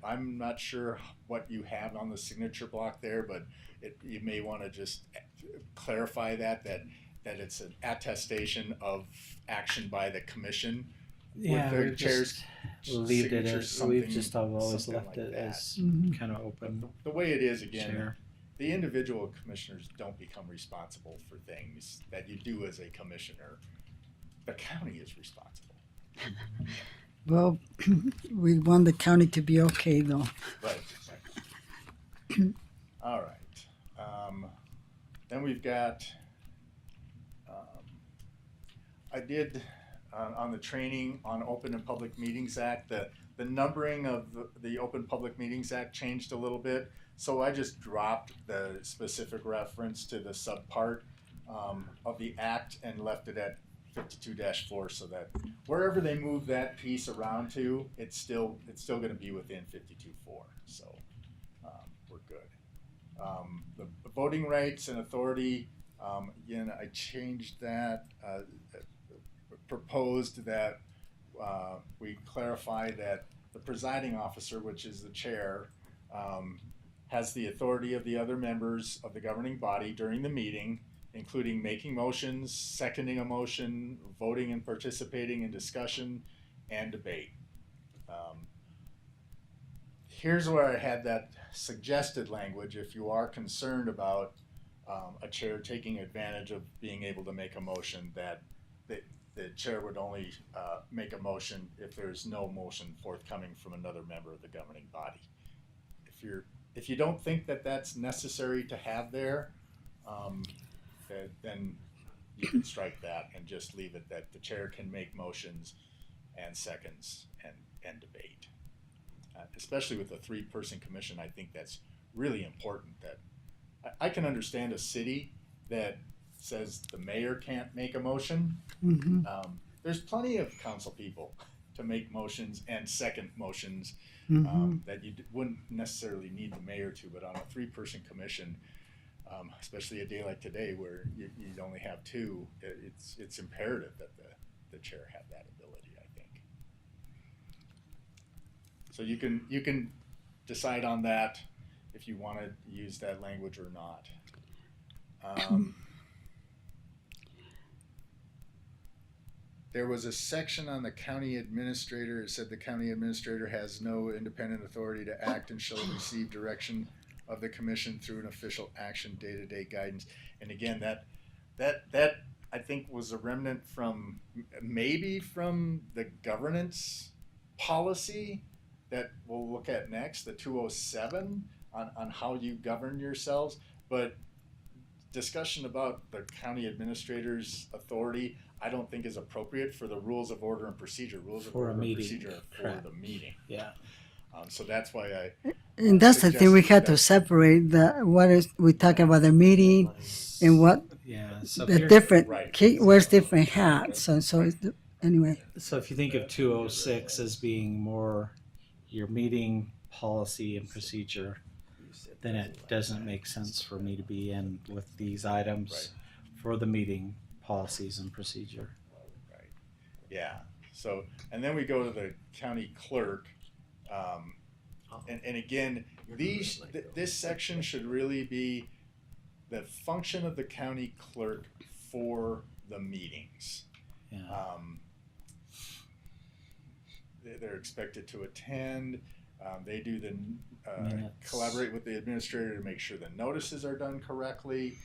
I'm not sure what you have on the signature block there, but you may want to just clarify that it's an attestation of action by the commission.
Yeah,
with the
we've
chair's
just leaved it
signature,
as we've just
something
always
like
left it
that.
as
Mhm.
kind of open.
The way it is, again,
Chair.
the individual commissioners don't become responsible for things that you do as a commissioner. The county is responsible.
well, we want the county to be okay, though.
Right. All right. Then we've got, I did on the training on Open and Public Meetings Act, the numbering of the Open Public Meetings Act changed a little bit. So I just dropped the specific reference to the subpart of the act and left it at 52-4, so that wherever they move that piece around to, it's still going to be within 52-4. So we're good. The voting rights and authority, again, I changed that. Proposed that we clarify that the presiding officer, which is the chair, has the authority of the other members of the governing body during the meeting, including making motions, seconding a motion, voting and participating in discussion and debate. Here's where I had that suggested language. If you are concerned about a chair taking advantage of being able to make a motion, that the chair would only make a motion if there's no motion forthcoming from another member of the governing body. If you don't think that that's necessary to have there, then you can strike that and just leave it that the chair can make motions and seconds and debate. Especially with a 3-person commission, I think that's really important. That I can understand a city that says the mayor can't make a motion.
Mm-hmm.
There's plenty of council people to make motions and second motions
Mm-hmm.
that you wouldn't necessarily need the mayor to, but on a 3-person commission, especially a day like today where you only have 2, it's imperative that the chair have that ability, I think. So you can decide on that if you want to use that language or not. There was a section on the county administrator. It said the county administrator has no independent authority to act and shall receive direction of the commission through an official action, day-to-day guidance. And again, that I think was a remnant from maybe from the governance policy that we'll look at next, the 207 on how you govern yourselves. But discussion about the county administrator's authority, I don't think is appropriate for the rules of order and procedure. Rules of
For a
order and
meeting,
procedure are for
correct.
the meeting.
Yeah.
So that's why
And that's the thing, we had to
suggested
separate we talk about the meeting and what
Yeah. So
the
here-
different,
Right.
wears different hats. So it's, anyway.
So if you think of 206 as being more your meeting policy and procedure, then it doesn't make sense for me to be in with these items for the meeting policies and procedure.
Right. Yeah. So, and then we go to the county clerk. And again, this section should really be the function of the county clerk for the meetings.
Yeah.
They're expected to attend. They do the
Minutes.
collaborate with the administrator to make sure the notices are done correctly.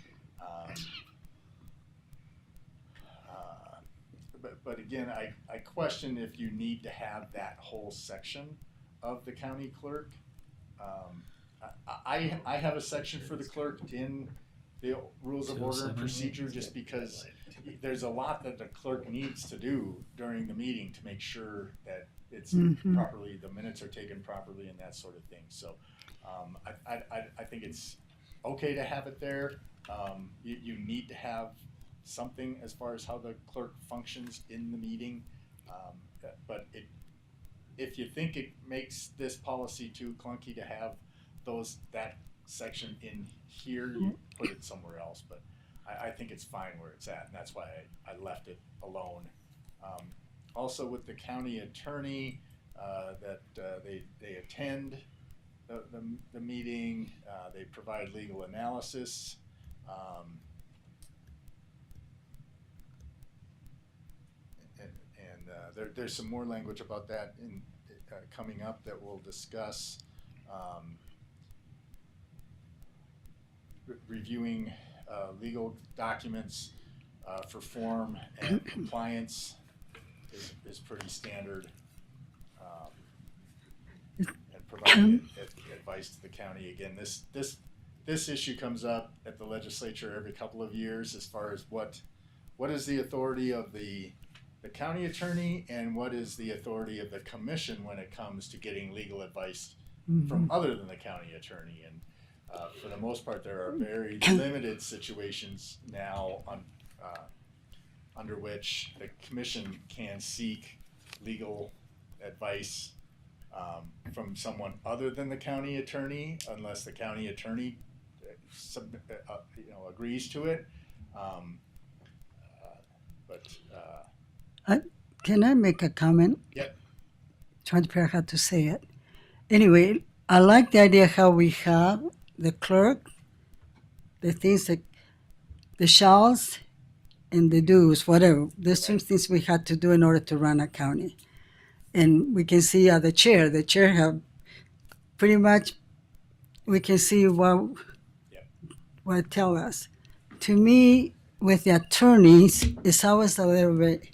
But again, I question if you need to have that whole section of the county clerk. I have a section for the clerk in the rules of order and procedure just because there's a lot that the clerk needs to do during the meeting to make sure that it's properly, the minutes are taken properly and that sort of thing. So I think it's okay to have it there. You need to have something as far as how the clerk functions in the meeting. But if you think it makes this policy too clunky to have that section in here, you put it somewhere else. But I think it's fine where it's at, and that's why I left it alone. Also with the county attorney, that they attend the meeting, they provide legal analysis. There's some more language about that in coming up that we'll discuss. Reviewing legal documents for form and compliance is pretty standard. And providing advice to the county. Again, this issue comes up at the legislature every couple of years as far as what is the authority of the county attorney and what is the authority of the commission when it comes to getting legal advice from other than the county attorney. And for the most part, there are very limited situations now under which the commission can seek legal advice from someone other than the county attorney, unless the county attorney agrees to it.
Can I make a comment?
Yep.
Trying to figure out how to say it. Anyway, I like the idea how we have the clerk, the things that the shalls and the do's, whatever. There's some things we had to do in order to run a county. And we can see the chair. The chair have pretty much, we can see what it tell us. To me, with the attorneys, it's always a little bit,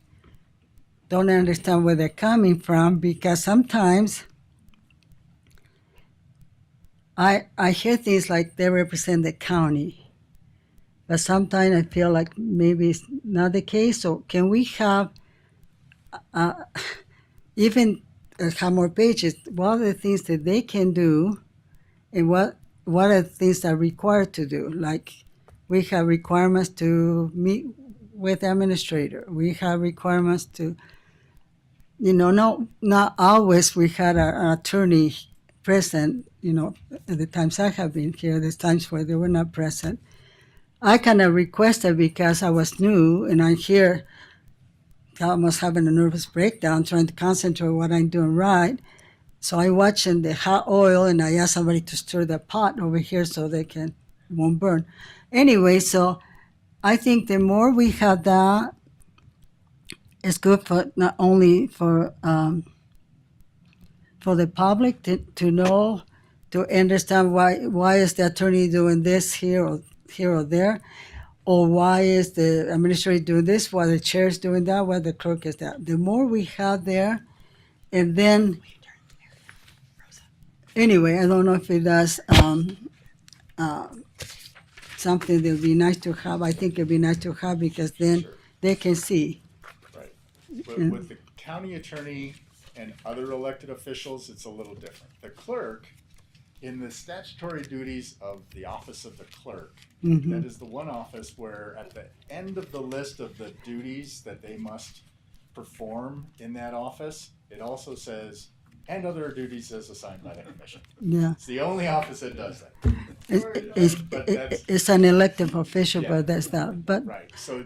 don't understand where they're coming from, because sometimes I hear things like they represent the county, but sometimes I feel like maybe it's not the case. So can we have even have more pages? What are the things that they can do, and what are the things that are required to do? Like we have requirements to meet with the administrator. We have requirements to, not always we had an attorney present, at the times I have been here, there's times where they were not present. I kind of requested because I was new and I'm here almost having a nervous breakdown trying to concentrate on what I'm doing right. So I watching the hot oil and I asked somebody to stir the pot over here so it won't burn. Anyway, so I think the more we have that, it's good for not only for the public to know, to understand why is the attorney doing this here or there, or why is the administrator doing this, why the chair is doing that, why the clerk is that. The more we have there, and then anyway, I don't know if it does something that would be nice to have. I think it'd be nice to have because then they can see.
Right. With the county attorney and other elected officials, it's a little different. The clerk, in the statutory duties of the office of the clerk, that is the one office where at the end of the list of the duties that they must perform in that office, it also says, and other duties as assigned by the commission.
Yeah.
It's the only office that does that. But that's-
It's an elected official,
Yeah.
but that's not. But
Right, so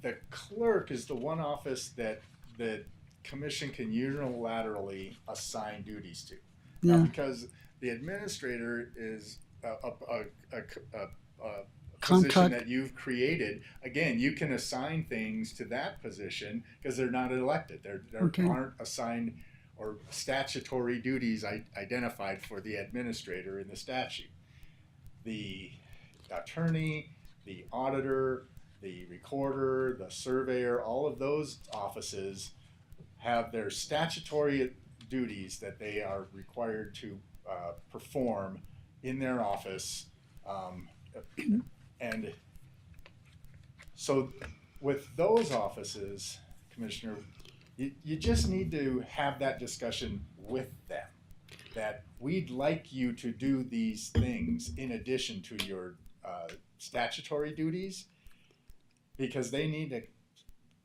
the clerk is the one office that the commission can unilaterally assign duties to. Now,
yeah,
because the administrator is a position
Contract.
that you've created, again, you can assign things to that position because they're not elected. There
Okay.
aren't assigned or statutory duties identified for the administrator in the statute. The attorney, the auditor, the recorder, the surveyor, all of those offices have their statutory duties that they are required to perform in their office. And so with those offices, Commissioner, you just need to have that discussion with them, that we'd like you to do these things in addition to your statutory duties, because they need to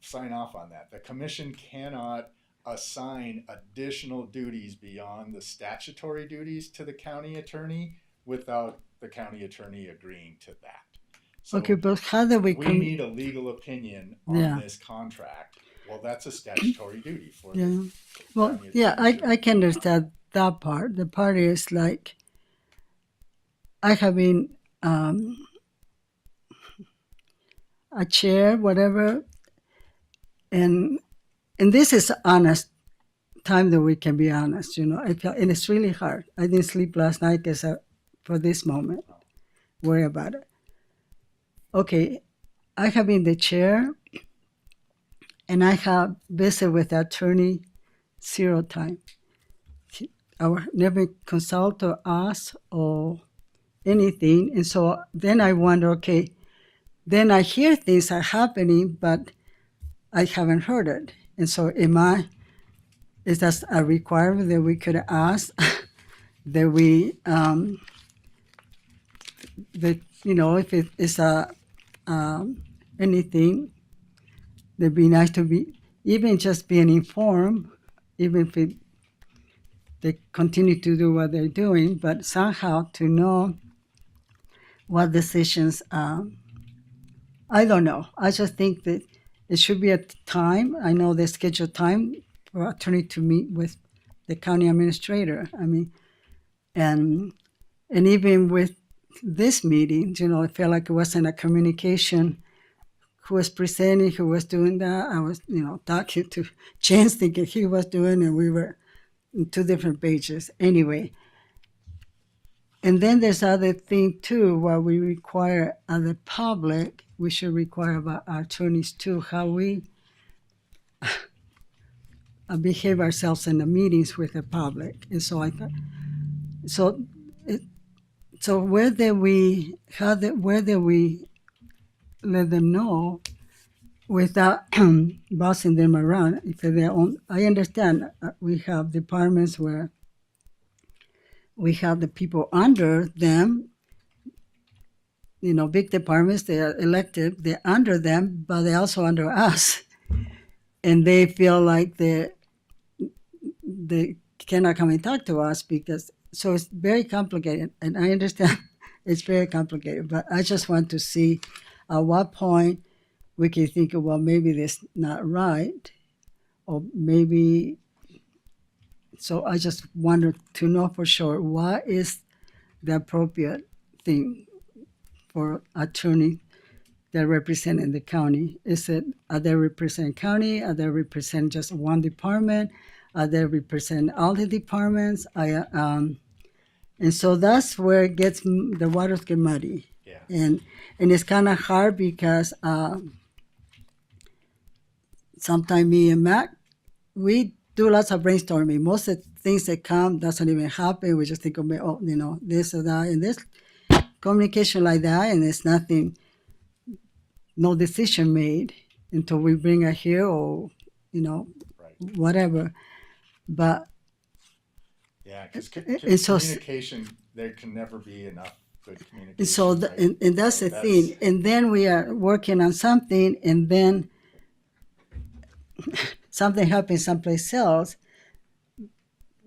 sign off on that. The commission cannot assign additional duties beyond the statutory duties to the county attorney without the county attorney agreeing to that. So
okay, but how do we
we
come?
need a legal opinion on
Yeah.
this contract. Well, that's a statutory duty for
Yeah.
the
Well,
county
yeah,
attorney.
I can understand that part. The part is like I have been a chair, whatever, and this is honest time that we can be honest. You know, I feel, and it's really hard. I didn't sleep last night because for this moment, worry about it. Okay, I have been the chair, and I have visited with the attorney 0 time. I will never consult or ask or anything, and so then I wonder, okay, then I hear things are happening, but I haven't heard it, and so is that a requirement that we could ask that we that if it is anything, it'd be nice to be even just being informed, even if they continue to do what they're doing, but somehow to know what decisions. I don't know. I just think that it should be a time. I know they schedule time for attorney to meet with the county administrator. I mean, and even with this meeting, I felt like it wasn't a communication. Who was presenting, who was doing that. I was, talking to Chance, thinking he was doing, and we were in 2 different pages. Anyway, and then there's other thing too, what we require of the public, we should require about our attorneys too, how we behave ourselves in the meetings with the public. And so I thought, so where did we let them know without bossing them around? If they own, I understand we have departments where we have the people under them, big departments, they are elected, they're under them, but they're also under us. And they feel like they cannot come and talk to us so it's very complicated. And I understand it's very complicated, but I just want to see at what point we can think, well, maybe this is not right, or maybe. So I just wanted to know for sure what is the appropriate thing for attorney that represent in the county. Are they represent county? Are they represent just one department? Are they represent all the departments? And so that's where the waters get muddy.
Yeah.
And it's kind of hard because sometimes me and Matt, we do lots of brainstorming. Most of the things that come doesn't even happen. We just think of, this or that, and this communication like that, and there's nothing, no decision made until we bring it here or,
Right.
whatever. But
Yeah, because
And so-
communication, there can never be enough good communication.
and so,
right?
and that's the thing. And then we are working on something, and then something happens someplace else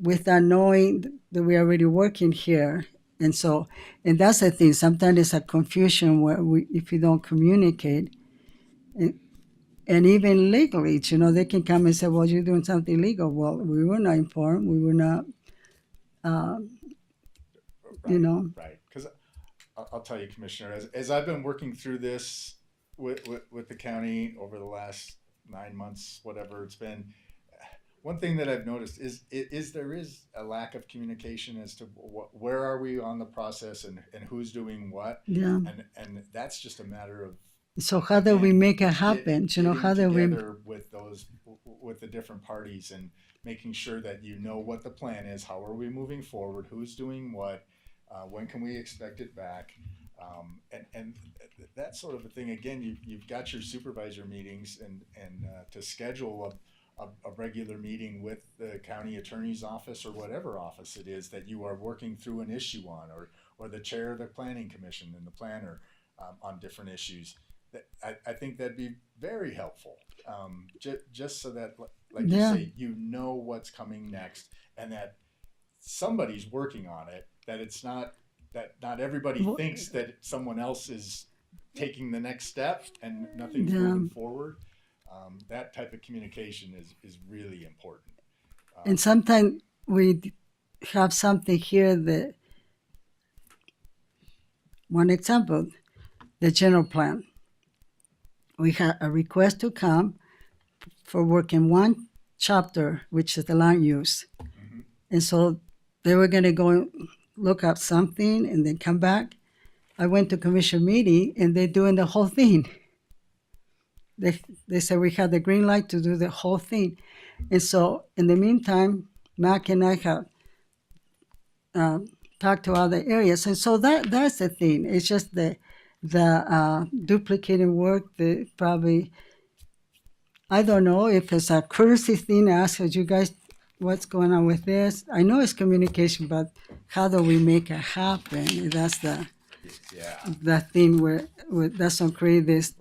without knowing that we're already working here. And so, and that's the thing. Sometimes there's a confusion where if you don't communicate, and even legally, they can come and say, well, you're doing something illegal. Well, we were not informed. We were not,
Right. Because I'll tell you, Commissioner, as I've been working through this with the county over the last 9 months, whatever it's been, one thing that I've noticed is there is a lack of communication as to where are we on the process and who's doing what.
Yeah.
And that's just a matter of.
So how do we make it happen? How do we
with the different parties and making sure that what the plan is, how are we moving forward, who's doing what, when can we expect it back, and that sort of a thing. Again, you've got your supervisor meetings and to schedule a regular meeting with the county attorney's office or whatever office it is that you are working through an issue on, or the chair of the planning commission and the planner on different issues. I think that'd be very helpful, just so that, like you say, what's coming next, and that somebody's working on it, that it's not that not everybody thinks that someone else is taking the next step and nothing's moving forward. That type of communication is really important.
And sometimes we have something here that, one example, the general plan. We had a request to come for work in one chapter, which is the land use. Mm-hmm. And so they were going to go look up something and then come back. I went to commission meeting and they're doing the whole thing. They said we had the green light to do the whole thing. And so in the meantime, Mac and I have talked to other areas. And so that's the thing. It's just the duplicating work. The probably, I don't know if it's a courtesy thing to ask you guys what's going on with this. I know it's communication, but how do we make it happen? That's the thing where that's not create this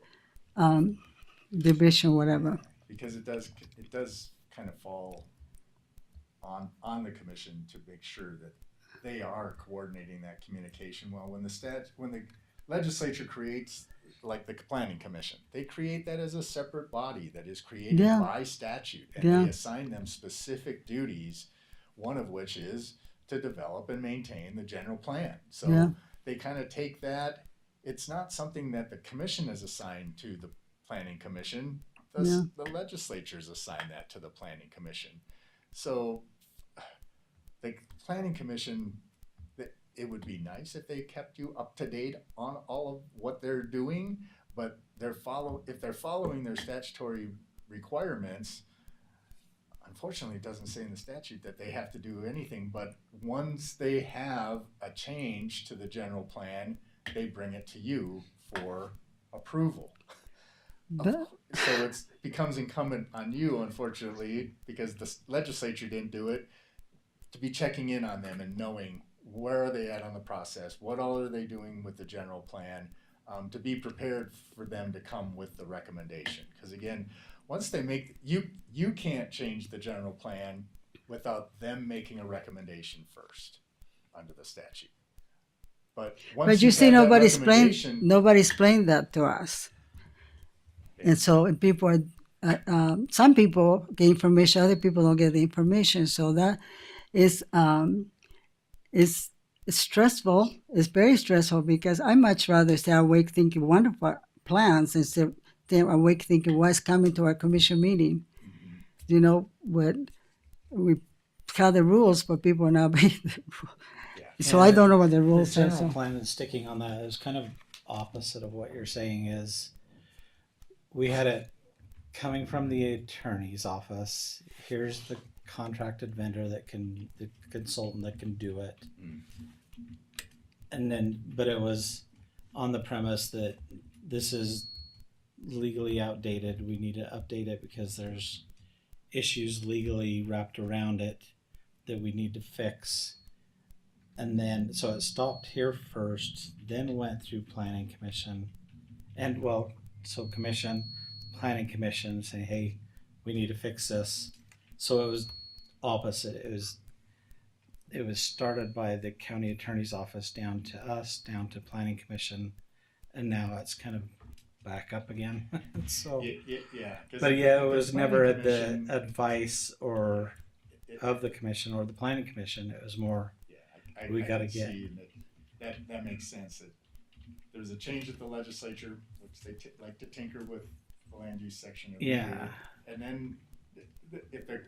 division, whatever.
Because it does kind of fall on the commission to make sure that they are coordinating that communication well. When the legislature creates, like the planning commission, they create that as a separate body that is created by statute, and they assign them specific duties, one of which is to develop and maintain the general plan. So they kind of take that. It's not something that the commission is assigned to the planning commission. The legislatures assign that to the planning commission. So the planning commission, it would be nice if they kept you up to date on all of what they're doing, but if they're following their statutory requirements, unfortunately it doesn't say in the statute that they have to do anything, but once they have a change to the general plan, they bring it to you for approval. So it becomes incumbent on you, unfortunately, because the legislature didn't do it, to be checking in on them and knowing where are they at on the process, what all are they doing with the general plan, to be prepared for them to come with the recommendation. Because again, once they make, you can't change the general plan without them making a recommendation first under the statute. But
you see, nobody explained that to us. And so people are, some people get information, other people don't get the information. So that is stressful. It's very stressful because I much rather stay awake thinking wonderful plans instead of stay awake thinking what's coming to our commission meeting. What we have the rules, but people are not obeying the rules. So I don't know what the rules are.
The general plan is sticking on that is kind of opposite of what you're saying is. We had it coming from the attorney's office. Here's the contracted vendor the consultant that can do it. And then, but it was on the premise that this is legally outdated. We need to update it because there's issues legally wrapped around it that we need to fix. And then, so it stopped here first, then went through planning commission, and so commission, planning commission, say, hey, we need to fix this. So it was opposite. It was started by the county attorney's office down to us, down to planning commission, and now it's kind of back up again. So,
Yeah. 'Cause
but yeah, it
the
was
planning
never at the
commission-
advice or of the commission or the planning commission. It was more,
Yeah,
we gotta
can
get-
see that makes sense. That there's a change at the legislature, which they like to tinker with the land use section every
yeah,
year. And then if the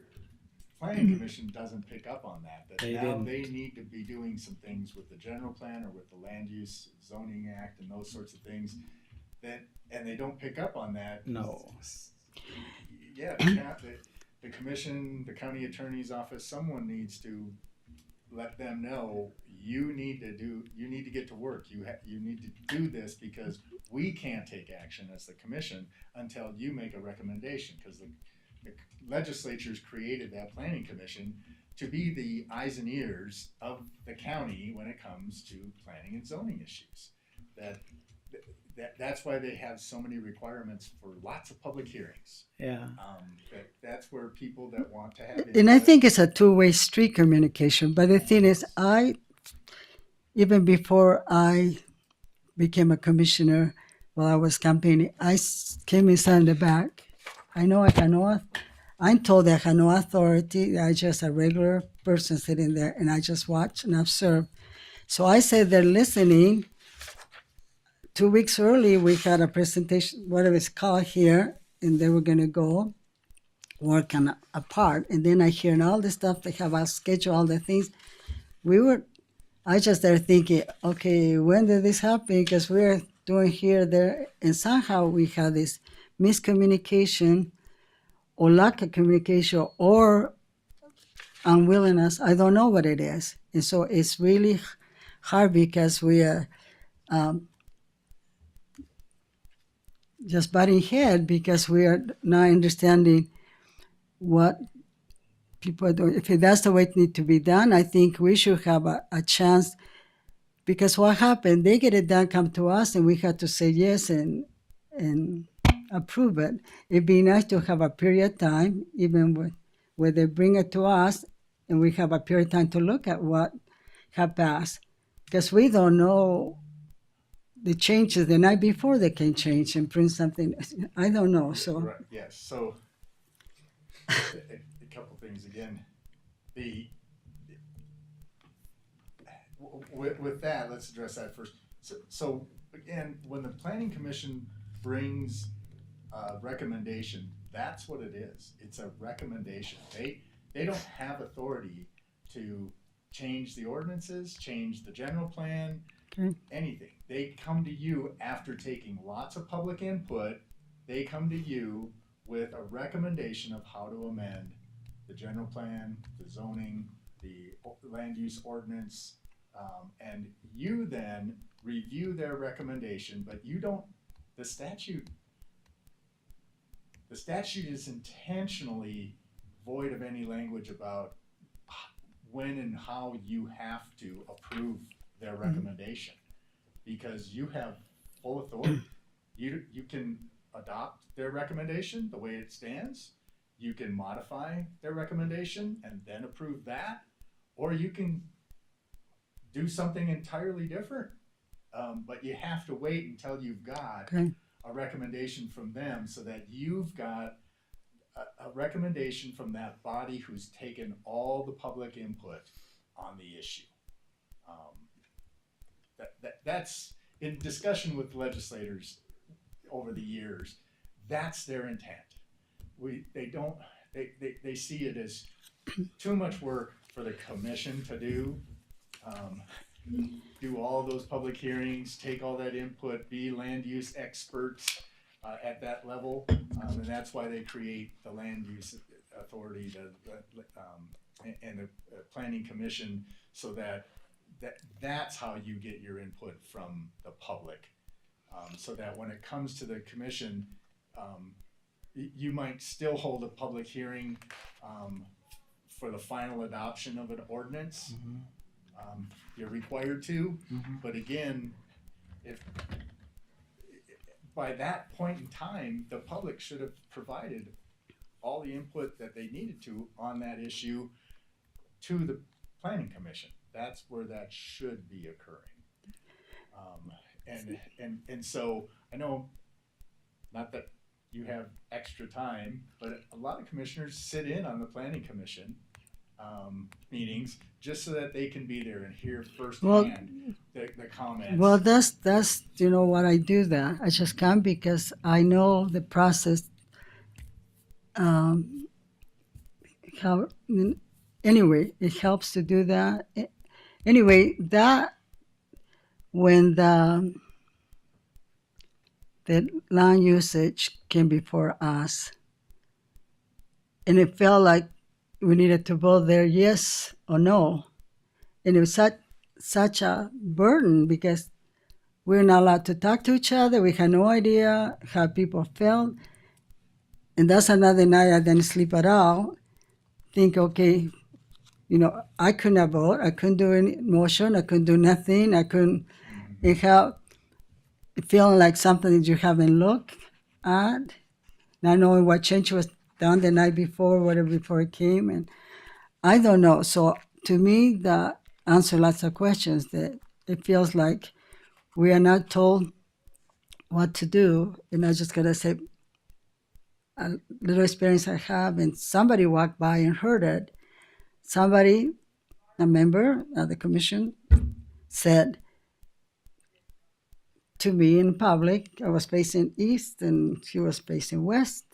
planning commission doesn't pick up on that
They
now
didn't.
they need to be doing some things with the general plan or with the land use zoning act and those sorts of things and they don't pick up on that.
no.
Yeah, the commission, the county attorney's office, someone needs to let them know you need to get to work. You need to do this because we can't take action as the commission until you make a recommendation, because the legislature's created that planning commission to be the eyes and ears of the county when it comes to planning and zoning issues. That's why they have so many requirements for lots of public hearings.
Yeah.
That's where people that want to have
And I
input-
think it's a two-way street communication. But the thing is, even before I became a commissioner, while I was campaigning, came inside in the back. I'm told that I had no authority. I just a regular person sitting there, and I just watch and observe. So I said they're listening. 2 weeks early, we had a presentation, whatever it's called here, and they were going to go work on a part. And then I hear all the stuff they have, our schedule, all the things. I just started thinking, okay, when did this happen? Because we're doing here, there, and somehow we have this miscommunication or lack of communication or unwillingness. I don't know what it is. And so it's really hard because we are just butting head because we are not understanding what people are doing. If that's the way it needs to be done, I think we should have a chance, because what happened, they get it done, come to us, and we have to say yes and approve it. It'd be nice to have a period of time, even where they bring it to us, and we have a period of time to look at what have passed, because we don't know the changes the night before they can change and print something. I don't know. So
Right, yes. So a couple things again. With that, let's address that first. So again, when the planning commission brings a recommendation, that's what it is. It's a recommendation. They don't have authority to change the ordinances, change the general plan, anything. They come to you after taking lots of public input. They come to you with a recommendation of how to amend the general plan, the zoning, the land use ordinance, and you then review their recommendation, but you don't, the statute is intentionally void of any language about when and how you have to approve their recommendation, because you have full authority. You can adopt their recommendation the way it stands. You can modify their recommendation and then approve that, or you can do something entirely different. But you have to wait until you've got a recommendation from them, so that you've got a recommendation from that body who's taken all the public input on the issue. That's in discussion with legislators over the years. That's their intent. They see it as too much work for the commission to do. Do all those public hearings, take all that input, be land use experts at that level, and that's why they create the land use authority and the planning commission, so that's how you get your input from the public, so that when it comes to the commission, you might still hold a public hearing for the final adoption of an ordinance. You're required to, but again, if by that point in time, the public should have provided all the input that they needed to on that issue to the planning commission. That's where that should be occurring. And so I know, not that you have extra time, but a lot of commissioners sit in on the planning commission meetings just so that they can be there and hear firsthand the comments.
Well, that's you know what I do that. I just come because I know the process. How anyway, it helps to do that. Anyway, that when the land usage came before us, and it felt like we needed to vote there yes or no, and it was such a burden because we're not allowed to talk to each other. We had no idea how people felt, and that's another night I didn't sleep at all. Think, okay, you know, I could not vote. I couldn't do any motion. I couldn't do nothing. I couldn't. It felt feeling like something that you haven't looked at, not knowing what change was done the night before, whatever before it came, and I don't know. So to me, that answer lots of questions. That it feels like we are not told what to do, and I just gotta say, a little experience I have, and somebody walked by and heard it. Somebody, a member of the commission, said to me in public, I was facing east and he was facing west,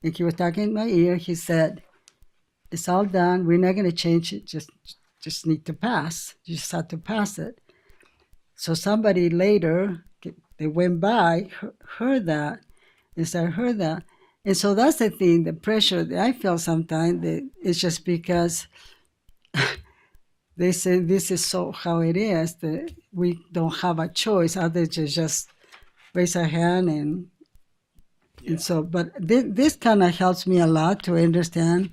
and he was talking in my ear. He said, "It's all done. We're not going to change it. Just need to pass. You just have to pass it." So somebody later, they went by, heard that, and said, "I heard that." And so that's the thing, the pressure that I feel sometimes, that it's just because they say this is so how it is, that we don't have a choice other than just raise our hand and so, but this kind of helps me a lot to understand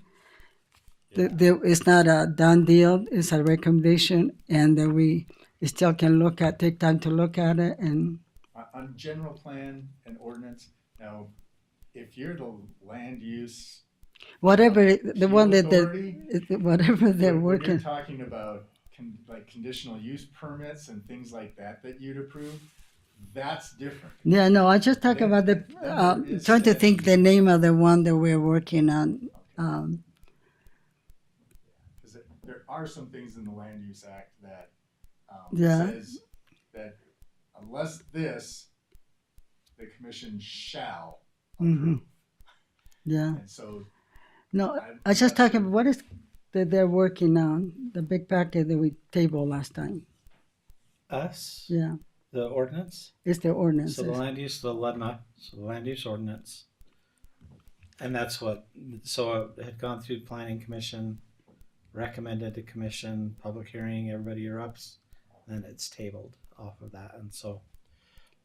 that it's not a done deal, it's a recommendation, and that we still can take time to look at it. And
on general plan and ordinance, now, if you're the land use
whatever the one that
authority,
whatever they're
when
working.
you're talking about like conditional use permits and things like that you'd approve, that's different.
Yeah, no, I just talk
Then-
about the
then there is
trying to
that-
think the name of the one that we're working on.
Because there are some things in the Land Use Act that
Yeah.
says that unless this, the commission shall
Mhm.
approve.
Yeah,
And so
no,
I'm
I just
not
talking
sure.
about what is that they're working on, the big packet that we tabled last time.
Us,
Yeah,
the ordinance.
it's the ordinance.
So the land use, the land use ordinance, and that's what. So it had gone through planning commission, recommended to commission, public hearing, everybody erupts, then it's tabled off of that, and so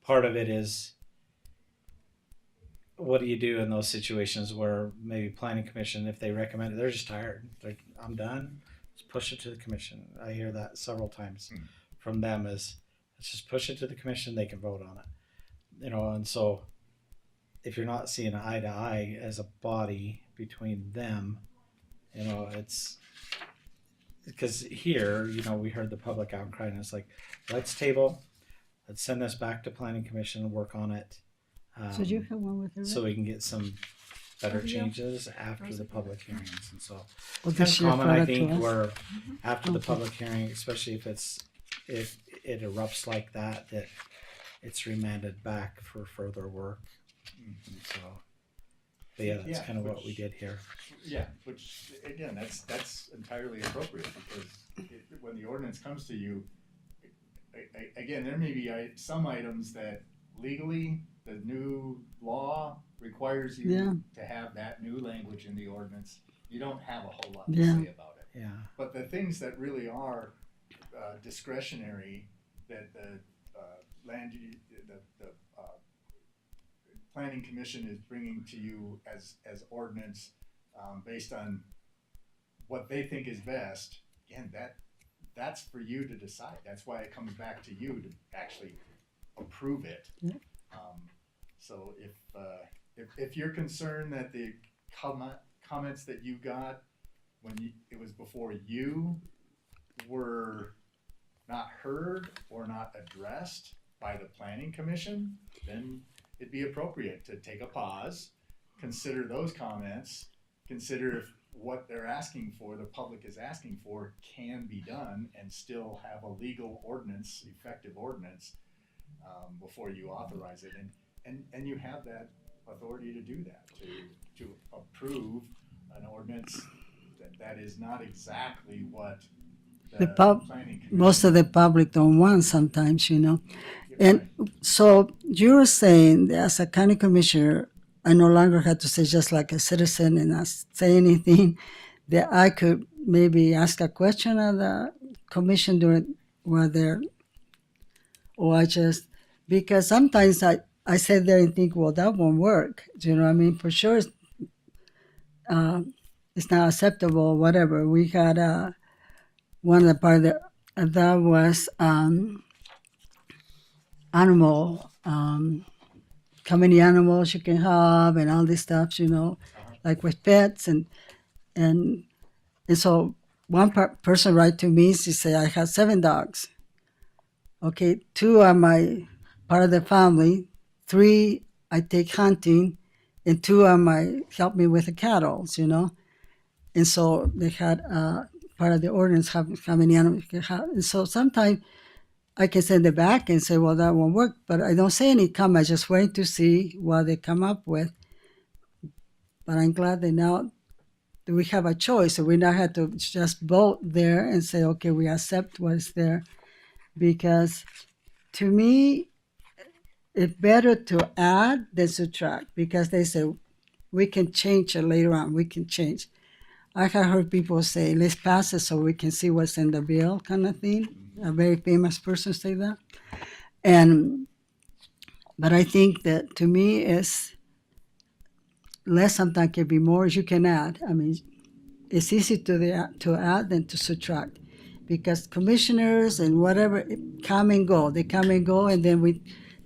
part of it is, what do you do in those situations where maybe planning commission, if they recommend it, they're just tired, like, I'm done, just push it to the commission. I hear that several times from them, is let's just push it to the commission, they can vote on it, you know. And so if you're not seeing eye to eye as a body between them, you know, it's because here, you know, we heard the public outcry, and it's like, let's send this back to planning commission and work on it.
So you have one with her?
So we can get some better
Oh, yeah.
changes after the public hearings. And so
Well,
kind
did
of
she
common,
refer
I
that
think,
to us?
where after the
Okay.
public hearing, especially if it erupts like that it's remanded back for further work. And so, but yeah, that's
Yeah,
kind of what we
which-
did here.
Yeah, which again, that's entirely appropriate, because when the ordinance comes to you, again, there may be some items that legally the new law requires you
Yeah.
to have that new language in the ordinance. You don't have a whole lot to
Yeah.
say about it.
Yeah.
But the things that really are discretionary, that the planning commission is bringing to you as ordinance, based on what they think is best, again, that's for you to decide. That's why it comes back to you to actually approve it.
Yeah.
So if you're concerned that the comments that you got when it was before you were not heard or not addressed by the planning commission, then it'd be appropriate to take a pause, consider those comments, consider if what they're asking for, the public is asking for, can be done and still have a legal ordinance, effective ordinance, before you authorize it. And you have that authority to do that, to approve an ordinance that is not exactly what the planning commission.
Most of the public don't want sometimes, you know.
You're
And
right.
so you're saying that as a county commissioner, I no longer have to say just like a citizen and not say anything, that I could maybe ask a question of the commission during while they're, or I just, because sometimes I sit there and think, well, that won't work. Do you know what I mean? For sure, it's not acceptable, whatever. We had one of the part that was animal, how many animals you can have and all this stuff, you know, like with pets and so one person write to me, she said, I have 7 dogs. Okay, 2 are my part of the family, 3 I take hunting, and 2 are my help me with the cattle, you know. And so they had part of the ordinance how many animals you can have. And so sometimes I can send it back and say, well, that won't work, but I don't say any comment. I just wait to see what they come up with. But I'm glad that now we have a choice, so we not have to just vote there and say, okay, we accept what's there. Because to me, it's better to add than subtract, because they say we can change it later on. We can change. I have heard people say, let's pass it so we can see what's in the bill, kind of thing. A very famous person say that. But I think that to me is less sometimes can be more. You can add. I mean, it's easy to add than to subtract, because commissioners and whatever come and go. They come and go, and then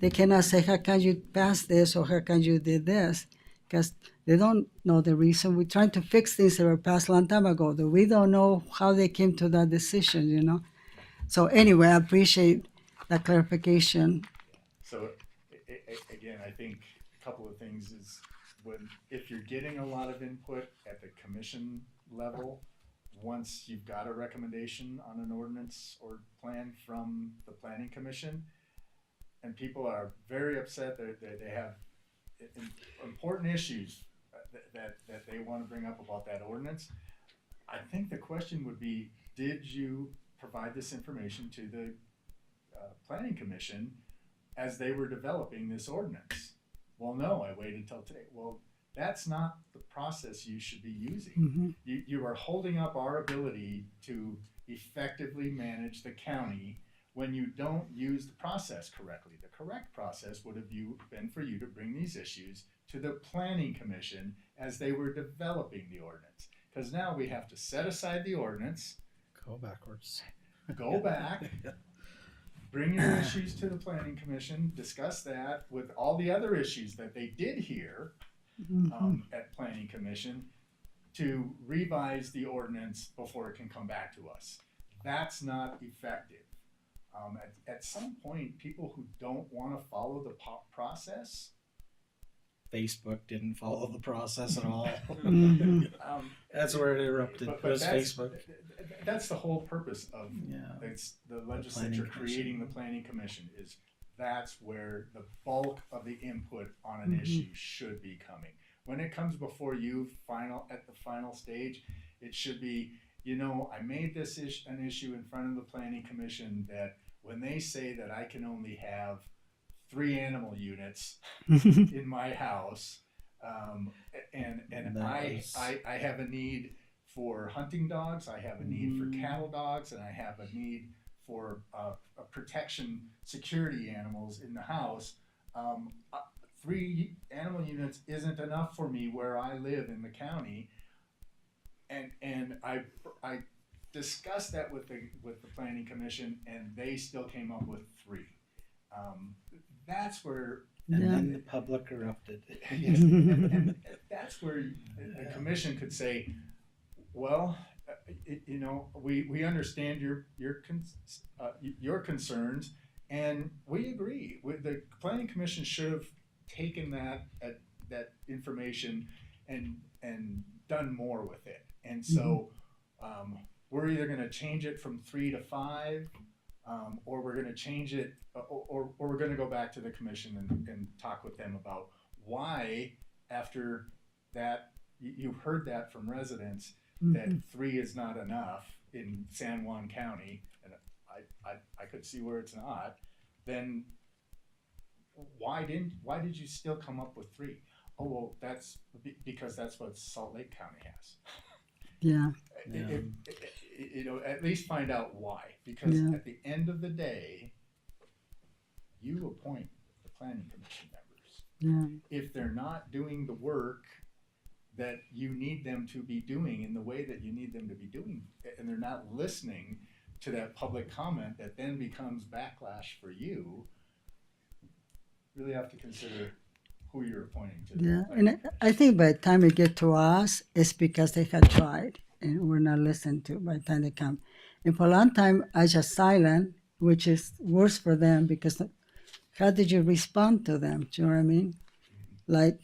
they cannot say, how can you pass this or how can you did this? Because they don't know the reason. We're trying to fix things that were passed a long time ago, that we don't know how they came to that decision, you know. So anyway, I appreciate that clarification.
So again, I think a couple of things is if you're getting a lot of input at the commission level, once you've got a recommendation on an ordinance or plan from the planning commission, and people are very upset that they have important issues that they want to bring up about that ordinance, I think the question would be, did you provide this information to the planning commission as they were developing this ordinance? Well, no, I waited until today. Well, that's not the process you should be using.
Mm-hmm.
You are holding up our ability to effectively manage the county when you don't use the process correctly. The correct process would have been for you to bring these issues to the planning commission as they were developing the ordinance. Because now we have to set aside the ordinance,
Go backwards.
go back, bring your issues to the planning commission, discuss that with all the other issues that they did hear at planning commission, to revise the ordinance before it can come back to us. That's not effective. At some point, people who don't want to follow the process,
Facebook didn't follow the process at all.
Mhm.
That's where it erupted.
but
was
that's,
Facebook.
that's the whole purpose of
Yeah.
the legislature
planning
creating the
commission.
planning commission, is that's where the bulk of the input on an issue should be coming. When it comes before you at the final stage, it should be, I made this an issue in front of the planning commission that when they say that I can only have 3 animal units in my house, and I have a need for hunting dogs, I have a need for cattle dogs, and I have a need for protection security animals in the house. 3 animal units isn't enough for me where I live in the county, and I discussed that with the planning commission, and they still came up with 3. That's where
And
Yeah.
then the public erupted.
Yes, and that's where the commission could say, well, you know, we understand your concerns, and we agree. The planning commission should have taken that information and done more with it. And so we're either going to change it from 3 to 5, or we're going to change it, or we're going to go back to the commission and talk with them about why, after that, you've heard that from residents, that 3 is not enough in San Juan County, and I could see where it's not. Then why did you still come up with 3? Oh, well, that's because that's what Salt Lake County has.
Yeah.
You know, at least find out why, because at the end of the day, you appoint the planning commission members.
Yeah.
If they're not doing the work that you need them to be doing in the way that you need them to be doing, and they're not listening to that public comment that then becomes backlash for you, really have to consider who you're appointing to.
Yeah, and I think by the time it get to us, it's because they had tried and we're not listened to by the time they come. And for a long time, I just silent, which is worse for them because how did you respond to them? Do you know what I mean? Like,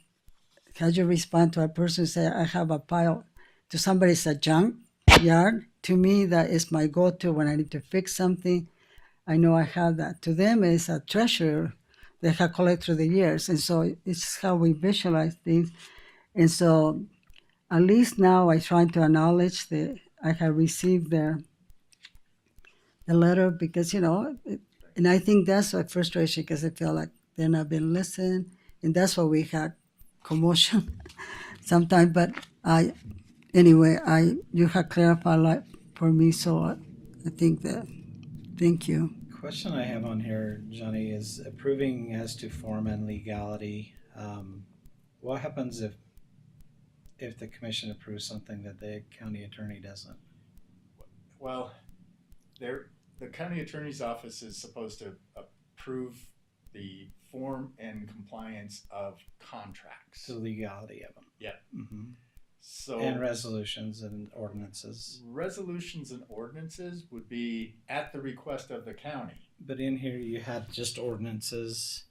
how do you respond to a person who say, I have a pile, to somebody's a junk yard? To me, that is my go-to when I need to fix something. I know I have that. To them, it's a treasure they have collected through the years. And so it's how we visualize things. And so at least now I try to acknowledge that I have received the letter because, you know, and I think that's what frustration because I feel like they're not being listened. And that's why we had commotion sometimes. But you have clarified a lot for me. So I think that, thank you.
Question I have on here, Johnny, is approving as to form and legality. What happens if the commission approves something that the county attorney doesn't?
Well, the county attorney's office is supposed to approve the form and compliance of contracts.
The legality of them.
Yeah.
Mm-hmm.
So
and resolutions and ordinances.
Resolutions and ordinances would be at the request of the county.
But in here you had just ordinances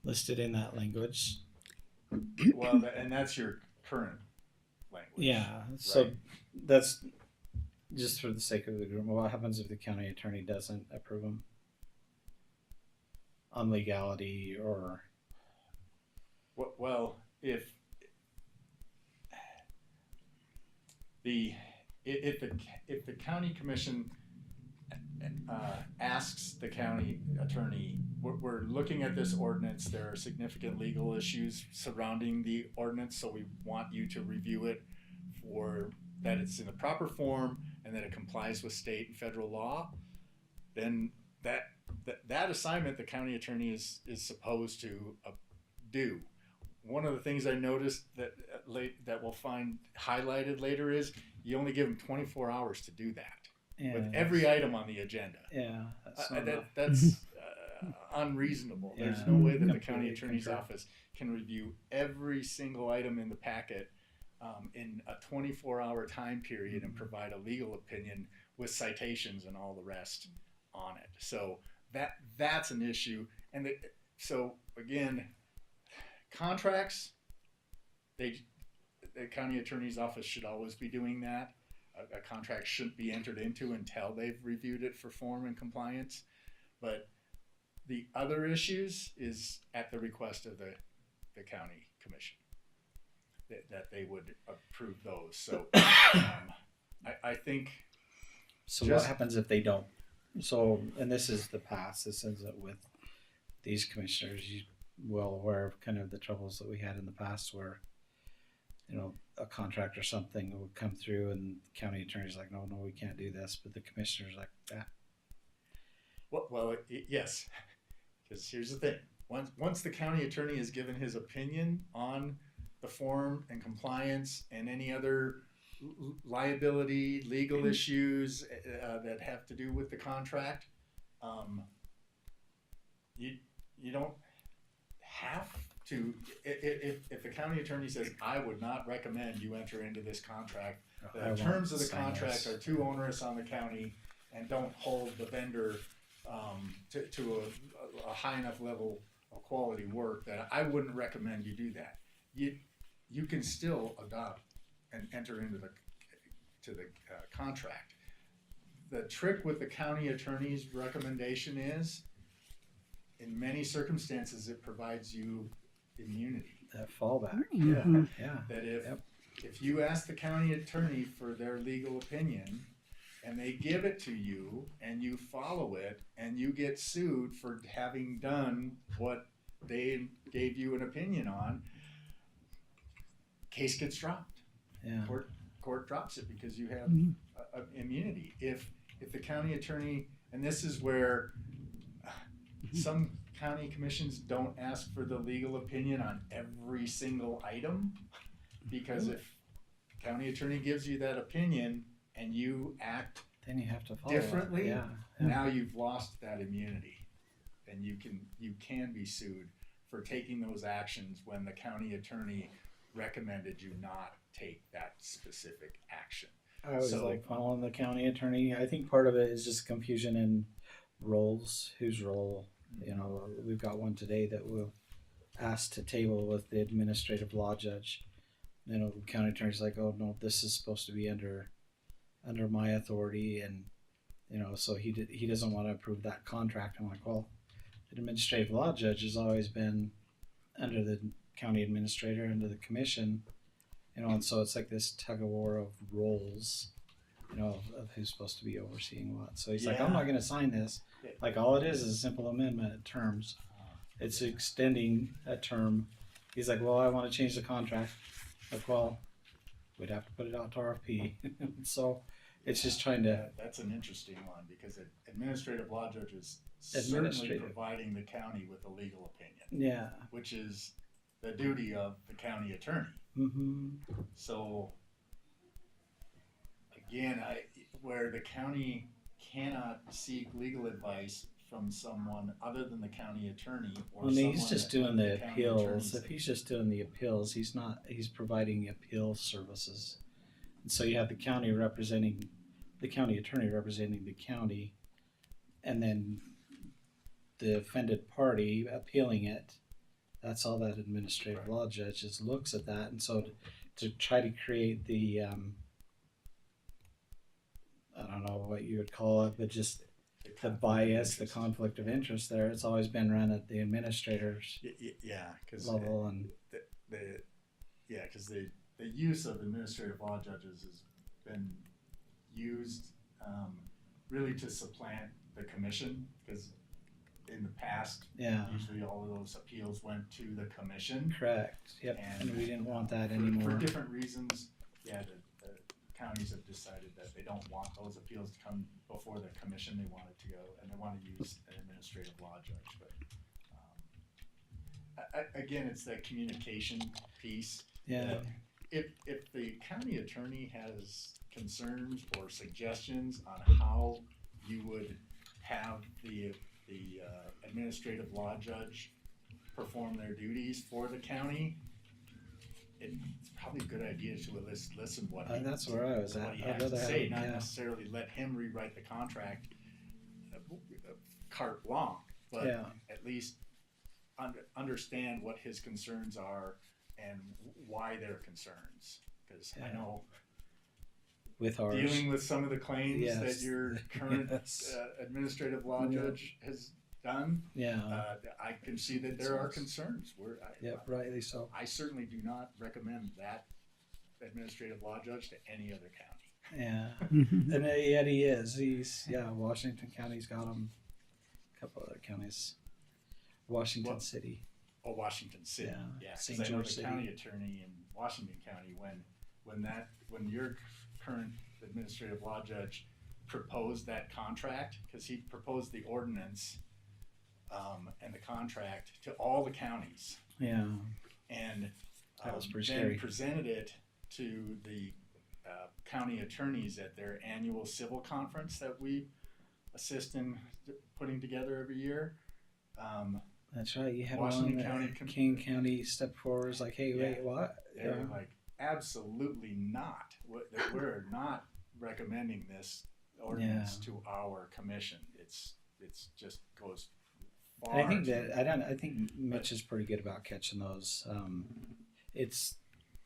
listed in that language.
Well, and that's your current language.
Yeah. So
right?
that's just for the sake of the group. What happens if the county attorney doesn't approve them on legality or?
Well, if the county commission asks the county attorney, we're looking at this ordinance, there are significant legal issues surrounding the ordinance, so we want you to review it for that it's in the proper form and that it complies with state and federal law, then that assignment the county attorney is supposed to do. One of the things I noticed that we'll find highlighted later is you only give them 24 hours to do that.
Yeah,
with every item on the agenda.
Yeah,
that's unreasonable.
Yeah.
There's no way that the county
Completely
attorney's
concur.
office can review every single item in the packet in a 24-hour time period and provide a legal opinion with citations and all the rest on it. So that's an issue. And so again, contracts, the county attorney's office should always be doing that. A contract shouldn't be entered into until they've reviewed it for form and compliance. But the other issues is at the request of the county commission that they would approve those. So I think.
So what happens if they don't? So, and this is the past. This is with these commissioners. You're well aware of kind of the troubles that we had in the past where, you know, a contract or something would come through and the county attorney's like, no, we can't do this. But the commissioner's like, ah.
Well, yes. Because here's the thing. Once the county attorney has given his opinion on the form and compliance and any other liability, legal issues that have to do with the contract, you don't. have to, if the county attorney says, I would not recommend you enter into this contract,
I
the
won't
terms of the
sign
contract
this.
are too onerous on the county and don't hold the vendor to a high enough level of quality work that I wouldn't recommend you do that. You can still adopt and enter into the contract. The trick with the county attorney's recommendation is, in many circumstances, it provides you immunity.
That fallback.
Mhm.
Yeah.
That if
Yep.
if you ask the county attorney for their legal opinion and they give it to you and you follow it and you get sued for having done what they gave you an opinion on, case gets dropped.
Yeah.
Court drops it because you have
Mhm.
immunity. If the county attorney, and this is where some county commissions don't ask for the legal opinion on every single item, because if the county attorney gives you that opinion and you act
Then you have to follow it.
differently,
Yeah.
now you've lost that immunity, and you can be sued for taking those actions when the county attorney recommended you not take that specific action.
I always
So-
like following the county attorney. I think part of it is just confusion in roles. Whose role? You know, we've got one today that we'll ask to table with the administrative law judge. You know, the county attorney's like, oh no, this is supposed to be under my authority, and you know, so he doesn't want to approve that contract. I'm like, well, the administrative law judge has always been under the county administrator, under the commission. You know, and so it's like this tug of war of roles, you know, of who's supposed to be overseeing what. So he's like, I'm not going to sign this. Like, all it is a simple amendment of terms. It's extending a term. He's like, well, I want to change the contract. Like, well, we'd have to put it out to RFP. So it's just trying to.
That's an interesting one, because the administrative law judge is certainly
Administrative.
providing the county with a legal opinion,
Yeah.
which is the duty of the county attorney.
Mm-hmm.
So again, where the county cannot seek legal advice from someone other than the county attorney, or
Well, he's
someone
just
that
doing the
county attorney's-
appeals. If he's just doing the appeals, he's providing appeal services. And so you have the county attorney representing the county, and then the offended party appealing it. That's all that administrative law judge just looks at that. And so to try to create the, I don't know what you would call it, but just the bias, the conflict of interest there, it's always been run at the administrator's
Yeah, because
level. And
the use of administrative law judges has been used really to supplant the commission, because in the past,
yeah,
usually all of those appeals went to the commission.
correct. Yep. And we didn't want that anymore.
For different reasons, the counties have decided that they don't want those appeals to come before the commission. They want it to go, and they want to use an administrative law judge. But again, it's that communication piece.
Yeah.
If the county attorney has concerns or suggestions on how you would have the administrative law judge perform their duties for the county, it's probably a good idea to at least listen what he,
That's where I was
what
at.
he
I'd
has to
rather
say,
have,
not
yeah.
necessarily let him rewrite the contract carte blanche, but
Yeah.
at least understand what his concerns are and why they're concerns. Because I
Yeah.
know
With ours.
dealing with some of the claims
Yes.
that your current
Yes.
administrative law
Yeah.
judge has done,
Yeah.
I can see that there are concerns.
Yep. Rightly so.
I certainly do not recommend that administrative law judge to any other county.
Yeah.
Mhm.
And yet he is. Washington County's got him. A couple other counties. Washington
Well,
City.
Oh, Washington City.
Yeah,
Yeah,
St.
because I know
George
the
City.
county attorney in Washington County, when your current administrative law judge proposed that contract, because he proposed the ordinance and the contract to all the counties,
Yeah.
and
That was pretty
then
scary.
presented it to the county attorneys at their annual civil conference that we assist in putting together every year.
That's right. You had
Washington
one
County
King County step forward. Was like, hey,
Yeah.
wait, what?
They're like, absolutely not. That we're not recommending this ordinance to our commission. It's just goes far.
And I think
too-
I think Mitch is pretty good about catching those. It's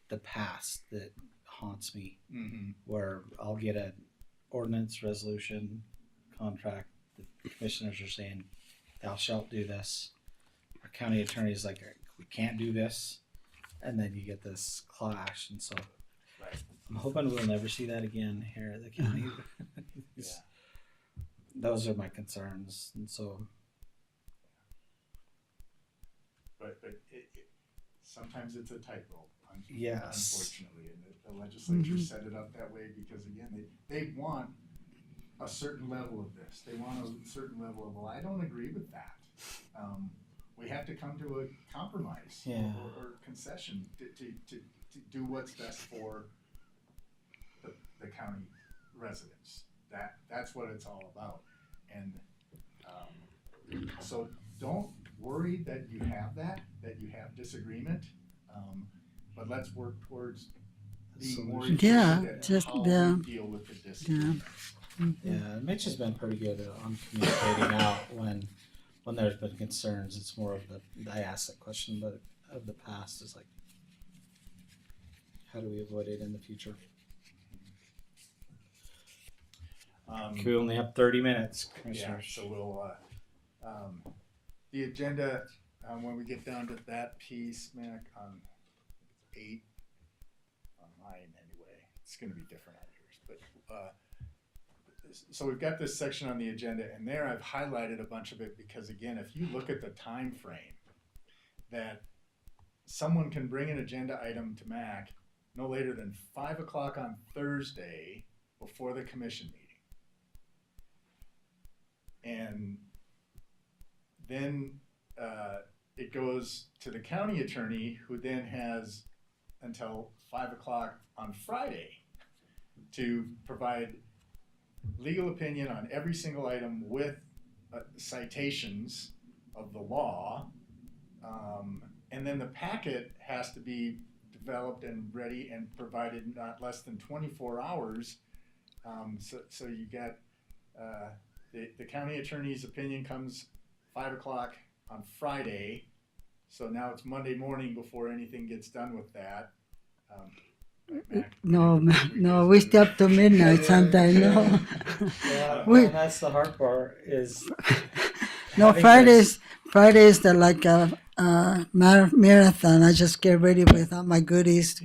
the past that haunts me,
Mhm.
where I'll get an ordinance, resolution, contract. The commissioners are saying, "Thou shalt do this." Our county attorney is like, "We can't do this," and then you get this clash. And so,
Right.
I'm hoping we'll never see that again here at the county.
Yeah.
Those are my concerns, and so
But sometimes it's a tightrope.
Yes.
Unfortunately, and the legislature set it up that way because again, they want a certain level of this. They want a certain level of, well, I don't agree with that. We have to come to a compromise
Yeah.
or concession to do what's best for the county residents. That's what it's all about. And so don't worry that you have that you have disagreement, but let's work towards being more efficient
Yeah,
at
just,
how
yeah.
we deal with the disagreement.
yeah, Mitch has been pretty good on communicating out when there's been concerns. It's more of I asked that question, but of the past is like, how do we avoid it in the future? We only have 30 minutes,
Yeah,
commissioners.
so we'll, the agenda, when we get down to that piece, Mac, on 8, on mine anyway, it's gonna be different on yours, but, so we've got this section on the agenda, and there I've highlighted a bunch of it, because again, if you look at the time frame, that someone can bring an agenda item to Mac no later than 5 o'clock on Thursday before the commission meeting. And then it goes to the county attorney, who then has until 5 o'clock on Friday to provide legal opinion on every single item with citations of the law. And then the packet has to be developed and ready and provided not less than 24 hours. So you got the county attorney's opinion comes 5 o'clock on Friday. So now it's Monday morning before anything gets done with that. Mac,
No, we stay up to midnight sometimes, no.
Yeah,
We-
and that's the hard part is
No,
having
Fridays are like a marathon. I just get ready with all my goodies,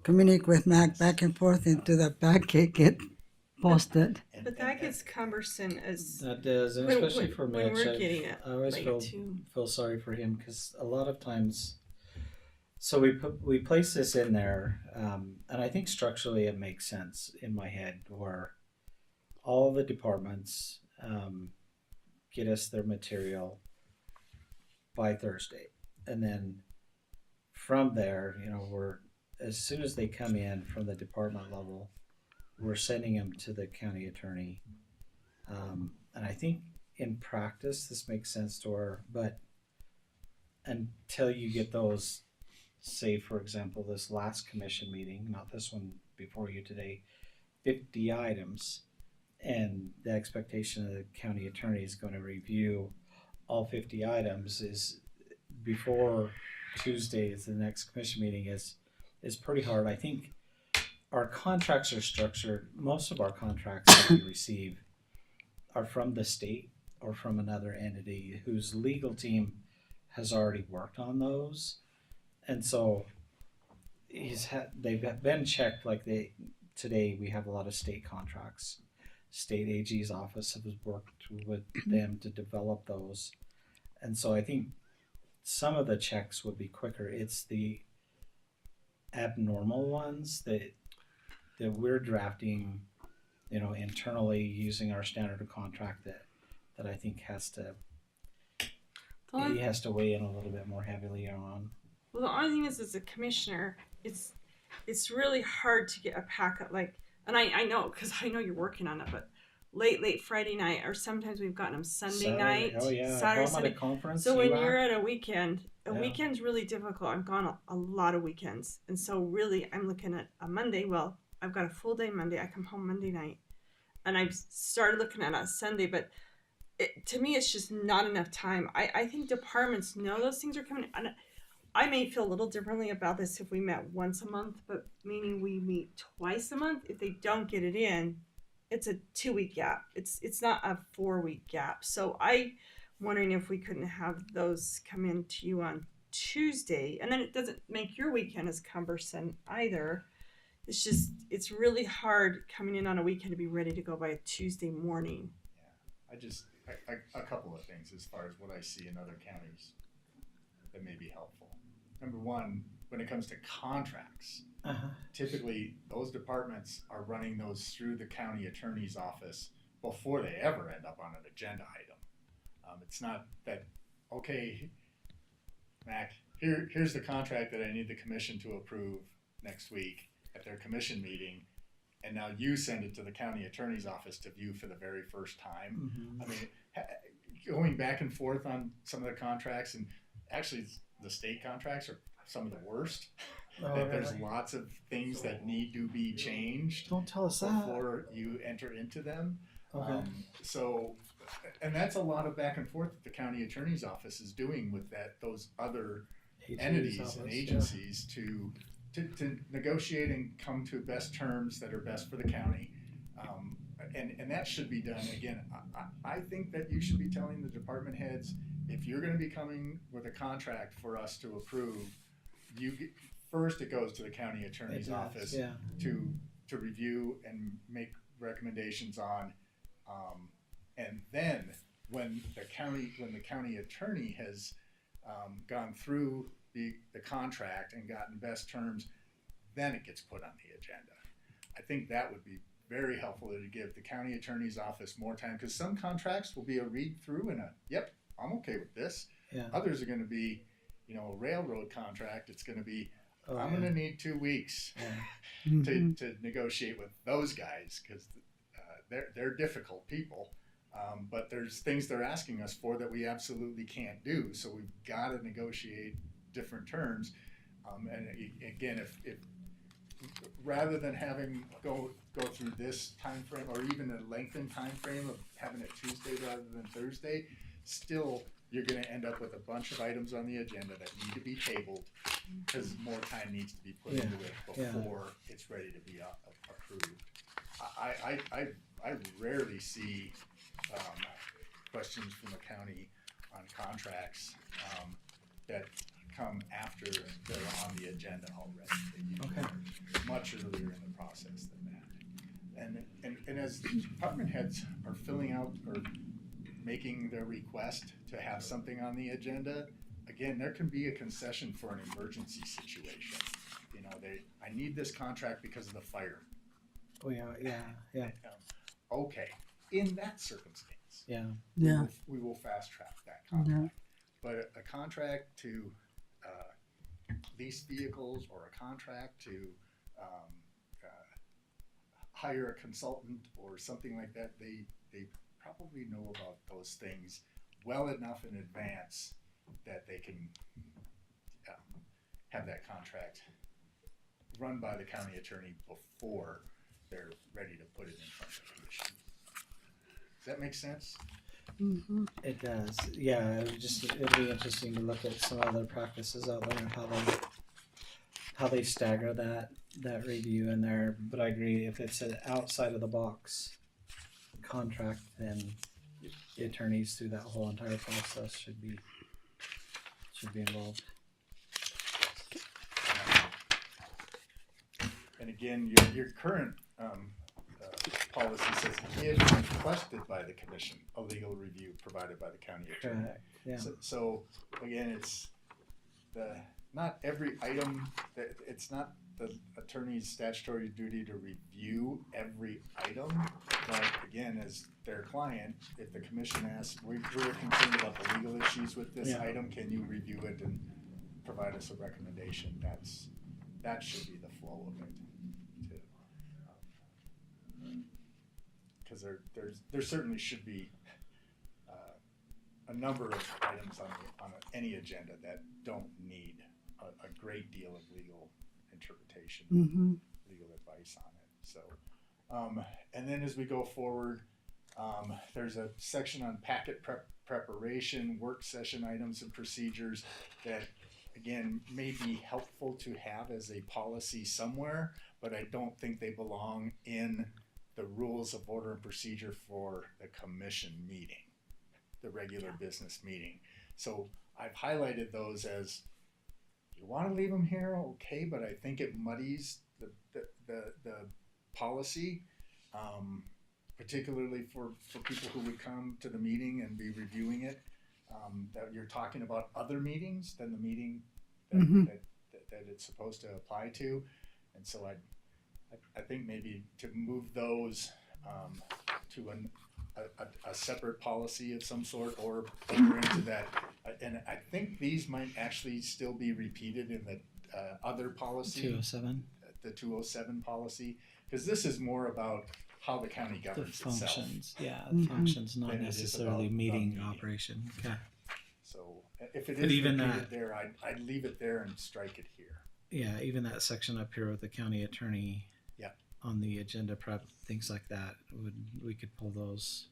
communicate with Mac back and forth into the packet, get posted.
But that gets cumbersome as
that does, and
when-
especially
when-
for
when
Mitch.
we're getting it
I always
late too.
feel sorry for him because a lot of times. So we place this in there, and I think structurally it makes sense in my head where all the departments get us their material by Thursday, and then from there, we're as soon as they come in from the department level, we're sending them to the county attorney, and I think in practice this makes sense to her, but until you get those. Say, for example, this last commission meeting, not this one before you today, 50 items, and the expectation of the county attorney is going to review all 50 items is before Tuesday is the next commission meeting is pretty hard. I think our contracts are structured, most of our contracts that we receive are from the state or from another entity whose legal team has already worked on those. And so they've been checked. Like today, we have a lot of state contracts. State AG's office has worked with them to develop those, and so I think some of the checks would be quicker. It's the abnormal ones that we're drafting, internally using our standard of contract that I think he has to weigh in a little bit more heavily on.
Well, the only thing is, as a commissioner, it's really hard to get a packet and I know because I know you're working on it, but late Friday night, or sometimes we've gotten them Sunday night.
Oh yeah,
Saturday,
I'm at
Sunday.
a conference.
So when
UAC.
you're at a weekend,
Yeah.
weekend's really difficult. I've gone a lot of weekends, and so really I'm looking at a Monday. Well, I've got a full day Monday. I come home Monday night, and I've started looking at a Sunday, but to me it's just not enough time. I think departments know those things are coming, and I may feel a little differently about this if we met once a month, but meaning we meet twice a month. If they don't get it in, it's a 2-week gap. It's not a 4-week gap. So I wondering if we couldn't have those come in to you on Tuesday, and then it doesn't make your weekend as cumbersome either. It's just it's really hard coming in on a weekend to be ready to go by a Tuesday morning.
Yeah, a couple of things as far as what I see in other counties that may be helpful. Number one, when it comes to contracts, typically those departments are running those through the county attorney's office before they ever end up on an agenda item. It's not that, okay, Mac, here's the contract that I need the commission to approve next week at their commission meeting, and now you send it to the county attorney's office to view for the very first time.
Mm-hmm.
I mean, going back and forth on some of the contracts, and actually the state contracts are some of the worst. There's lots of things that need to be changed.
Don't tell us that.
Before you enter into them.
Okay.
And that's a lot of back and forth that the county attorney's office is doing with those other entities and agencies to negotiate and come to best terms that are best for the county. And that should be done. Again, I think that you should be telling the department heads, if you're going to be coming with a contract for us to approve, first it goes to the county attorney's office to review and make recommendations on, and then when the county attorney has gone through the contract and gotten best terms, then it gets put on the agenda. I think that would be very helpful to give the county attorney's office more time, because some contracts will be a read through and yep, I'm okay with this.
Yeah.
Others are going to be, a railroad contract. It's going to be, I'm going to need 2 weeks to negotiate with those guys, because they're difficult people. But there's things they're asking us for that we absolutely can't do. So we've got to negotiate different terms. And again, if rather than having go through this time frame, or even a lengthened time frame of having it Tuesday rather than Thursday, still you're going to end up with a bunch of items on the agenda that need to be tabled, because more time needs to be put into it before it's ready to be approved. I rarely see questions from the county on contracts that come after they're on the agenda already. They usually are much earlier in the process than that. And as department heads are filling out or making their request to have something on the agenda, again, there can be a concession for an emergency situation. I need this contract because of the fire.
Oh yeah.
Okay, in that circumstance, we will fast track that contract. But a contract to lease vehicles, or a contract to hire a consultant or something like that, they probably know about those things well enough in advance that they can have that contract run by the county attorney before they're ready to put it in front of the commission. Does that make sense?
Mm-hmm.
It does. Yeah, it'd be interesting to look at some other practices out there and how they stagger that review in there. But I agree, if it's an outside of the box contract, then the attorneys through that whole entire process should be involved.
And again, your current policy says, if requested by the commission, a legal review provided by the county attorney.
Correct. Yeah.
So again, it's not every item, it's not the attorney's statutory duty to review every item, but again, as their client, if the commission asks, we're concerned about the legal issues with this item, can you review it and provide us a recommendation? That should be the flow of it, too. because there certainly should be a number of items on any agenda that don't need a great deal of legal interpretation, legal advice on it. So, and then as we go forward, there's a section on packet preparation, work session items and procedures that, again, may be helpful to have as a policy somewhere, but I don't think they belong in the rules of order and procedure for the commission meeting, the regular business meeting. So I've highlighted those as, you want to leave them here, okay, but I think it muddies the policy, particularly for people who would come to the meeting and be reviewing it, that you're talking about other meetings than the meeting that it's supposed to apply to. And so I think maybe to move those to a separate policy of some sort, or into that, and I think these might actually still be repeated in the other policy,
207.
The 207 policy, because this is more about how the county
The
governs
functions,
itself.
yeah, the functions, not
Than it is
necessarily
about
meeting
meeting.
operation. Okay.
So if it
But
is
even
repeated
that-
there, I'd leave it there and strike it here.
Yeah, even that section up here with the county attorney.
Yeah.
On the agenda prep, things like that, we could pull those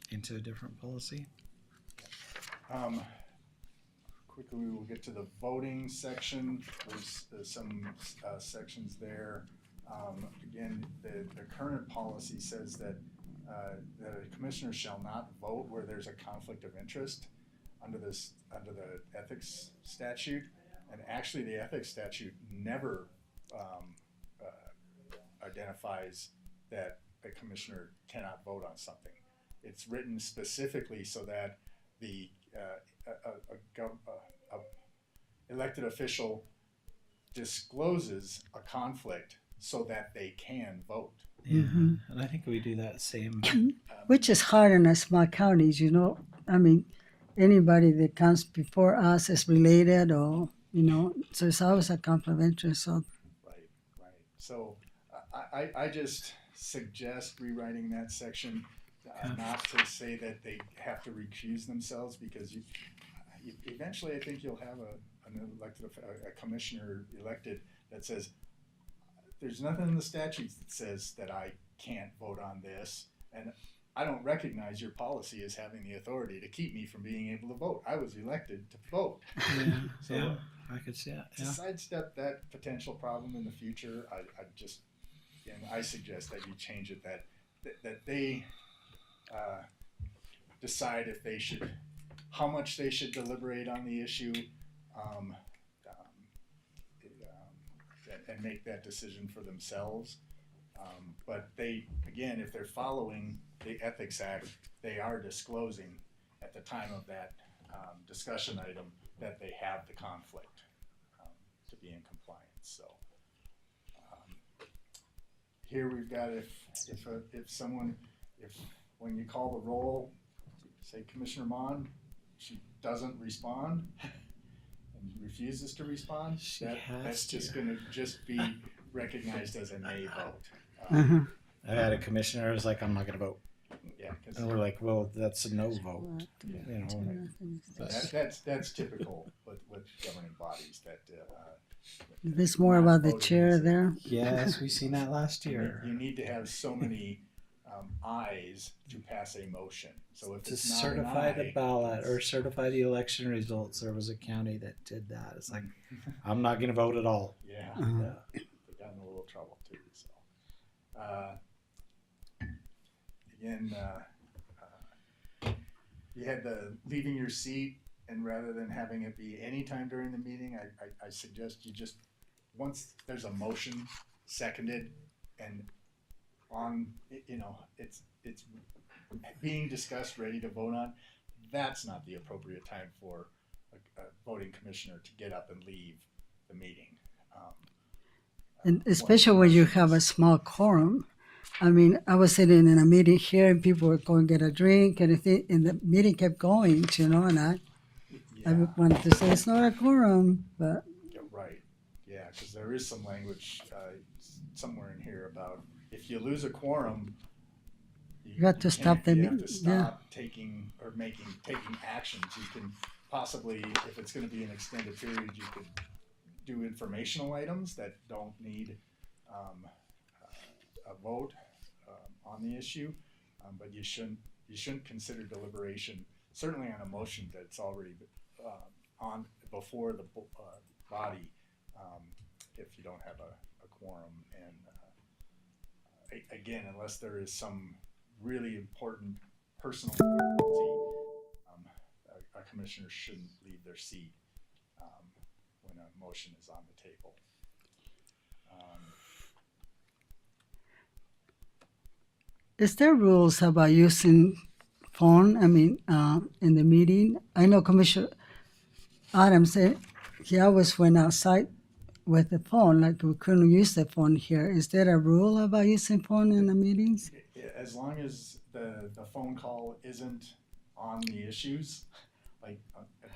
into a different policy.
Quickly, we'll get to the voting section. There's some sections there. Again, the current policy says that the commissioner shall not vote where there's a conflict of interest under the ethics statute. And actually, the ethics statute never identifies that a commissioner cannot vote on something. It's written specifically so that the elected official discloses a conflict so that they can vote.
Yeah, and I think we do that same.
Which is hard in a small counties, you know. I mean, anybody that comes before us is related, or so it's always a conflict of interest. So
Right. So I just suggest rewriting that section, not to say that they have to recuse themselves, because you eventually I think you'll have a commissioner elected that says, there's nothing in the statutes that says that I can't vote on this, and I don't recognize your policy as having the authority to keep me from being able to vote. I was elected to vote.
Yeah,
So
yeah, I could see that.
to
Yeah.
sidestep that potential problem in the future, I suggest that you change it that they decide if they should, how much they should deliberate on the issue, and make that decision for themselves. But they, again, if they're following the Ethics Act, they are disclosing at the time of that discussion item that they have the conflict to be in compliance. So here we've got if when you call the roll, say Commissioner Mon, she doesn't respond and refuses to respond,
She
that's
has
just
to.
going to be recognized as a nay vote.
I had a commissioner who was like, I'm not going to vote.
Yeah, 'cause
And we're like, well, that's a no vote. You know,
that's typical with governing bodies that.
it's more about the chair there.
yes, we seen that last
You
year.
need to have so many ayes to pass a motion. So if
To
it's not
certify
an
the
aye,
ballot or
it's-
certify the election results, there was a county that did that. It's like, I'm not going to vote at all.
Yeah,
Uh-huh.
they got in a little trouble too. So again, you had the leaving your seat, and rather than having it be any time during the meeting, I suggest you just, once there's a motion seconded and on, it's being discussed, ready to vote on, that's not the appropriate time for a voting commissioner to get up and leave the meeting.
And especially when you have a small quorum. I mean, I was sitting in a meeting here and people were going to get a drink and the meeting kept going, and I
Yeah.
wanted to say it's not a quorum, but
Yeah, right, yeah, because there is some language somewhere in here about if you lose a quorum, You
got to stop them,
You have to
yeah.
stop taking actions. You can possibly, if it's going to be an extended period, you could do informational items that don't need a vote on the issue, but you shouldn't consider deliberation, certainly on a motion that's already on before the body, if you don't have a quorum. And again, unless there is some really important personal emergency, a commissioner shouldn't leave their seat when a motion is on the table.
Is there rules about using phone? I mean, in the meeting, I know Commissioner Adams said he always went outside with the phone, like we couldn't use the phone here. Is there a rule about using phone in the meetings?
As long as the phone call isn't on the issues, like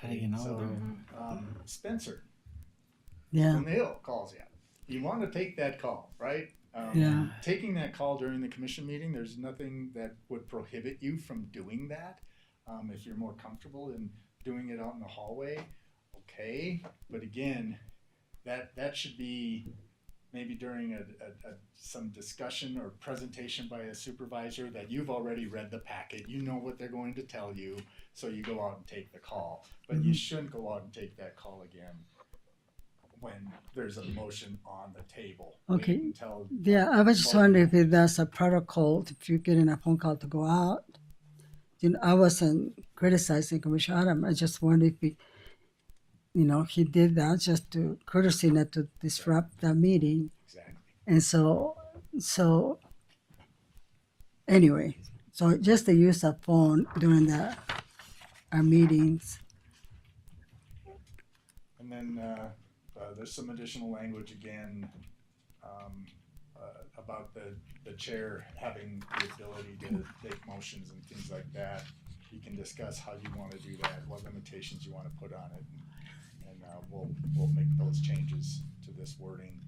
How do you know
so,
though?
Spencer
Yeah,
from the Hill calls you. You want to take that call, right?
Yeah.
Taking that call during the commission meeting, there's nothing that would prohibit you from doing that. If you're more comfortable in doing it out in the hallway, okay. But again, that should be maybe during some discussion or presentation by a supervisor that you've already read the packet. You know what they're going to tell you, so you go out and take the call. But you shouldn't go out and take that call again when there's a motion on the table.
Okay.
Wait until
yeah. I was just wondering if that's a protocol, if you're getting a phone call to go out. You know, I wasn't criticizing Commissioner Adams. I just wondered if he did that just to courtesy, not to disrupt the meeting.
Exactly.
And so anyway, so just the use of phone during our meetings.
And then there's some additional language again about the chair having the ability to make motions and things like that. You can discuss how you want to do that, what limitations you want to put on it, and we'll make those changes to this wording.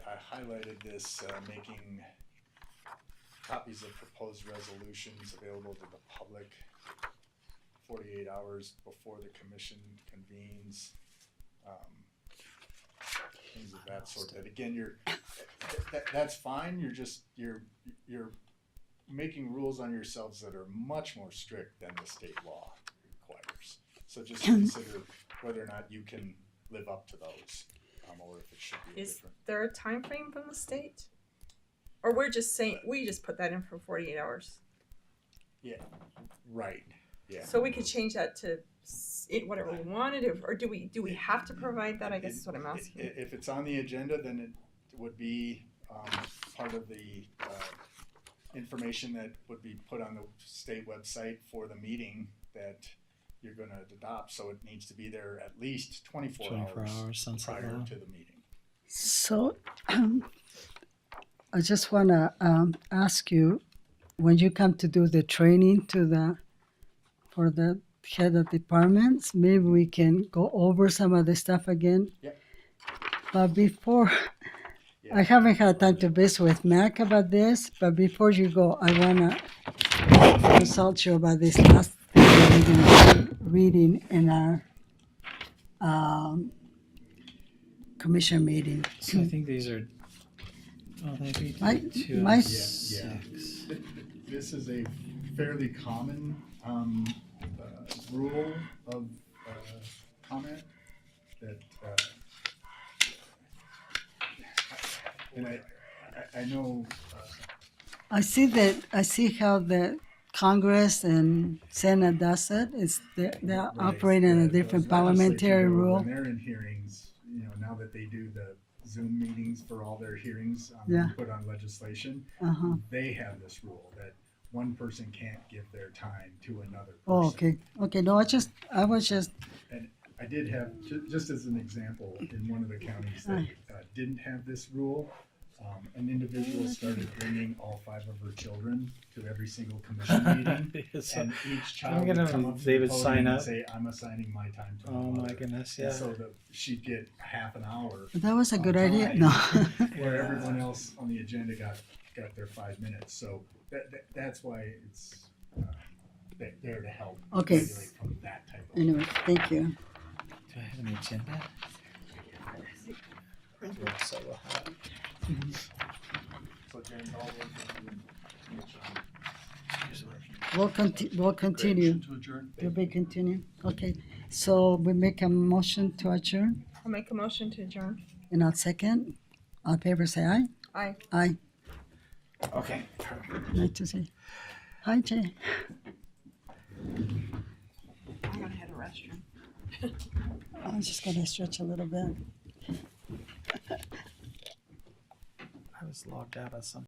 I highlighted this, making copies of proposed resolutions available to the public 48 hours before the commission convenes. Things of that sort. That again, that's fine. You're making rules on yourselves that are much more strict than the state law requires. So just consider whether or not you can live up to those, or if it should be
Is
different.
there a time frame from the state? Or we're just saying, we just put that in for 48 hours.
Yeah, right. Yeah.
So we could change that to whatever we wanted, or do we have to provide that? I guess is what I'm asking.
If it's on the agenda, then it would be part of the information that would be put on the state website for the meeting that you're going to adopt. So it needs to be there at least 24 hours
sunset
prior
law.
to the meeting.
So I just want to ask you, when you come to do the training for the head of departments, maybe we can go over some of the stuff again.
Yep.
But before,
Yeah.
I haven't had time to visit with Mac about this, but before you go, I want to consult you about this last thing that we're going to be reading in our commission meeting.
So I think these are. Oh, they be
My-
2
my-
and
Yeah.
6.
This is a fairly common rule of comment that, and I know.
I see how the Congress and Senate does it. They're
Right,
operating in a
those
different
legislatures
parliamentary
go,
rule.
When they're in hearings, now that they do the Zoom meetings for all their hearings on
Yeah.
input on legislation,
Uh-huh.
they have this rule that one person can't give their time to another person.
Oh, okay. Okay, no, I was just,
And I did have, just as an example, in one of the counties that didn't have this rule, An individual started bringing all 5 of her children to every single commission meeting,
So-
and each
I'm
child would
gonna-
come up to
they
the
would
podium
sign
and
up.
say, "I'm assigning my time to my
Oh my
mother."
goodness,
And
yeah.
so that she'd get half an hour
That was a good
on
idea.
time,
No.
where everyone else on the agenda got their 5 minutes. So that's why it's there to help
Okay.
regulate from that type of.
Anyway, thank you.
Do I have an agenda? So we'll have it.
So James, all
We'll continue.
to adjourn.
Will be continue. Okay. So we make a motion to adjourn,
I'll make a motion to adjourn.
and I'll second. All in favor, say aye.
Aye.
Aye.
Okay.
Nice to see. Hi, Jay.
I'm gonna hit a restroom.
I'm just gonna stretch a little bit.
I was logged out of some.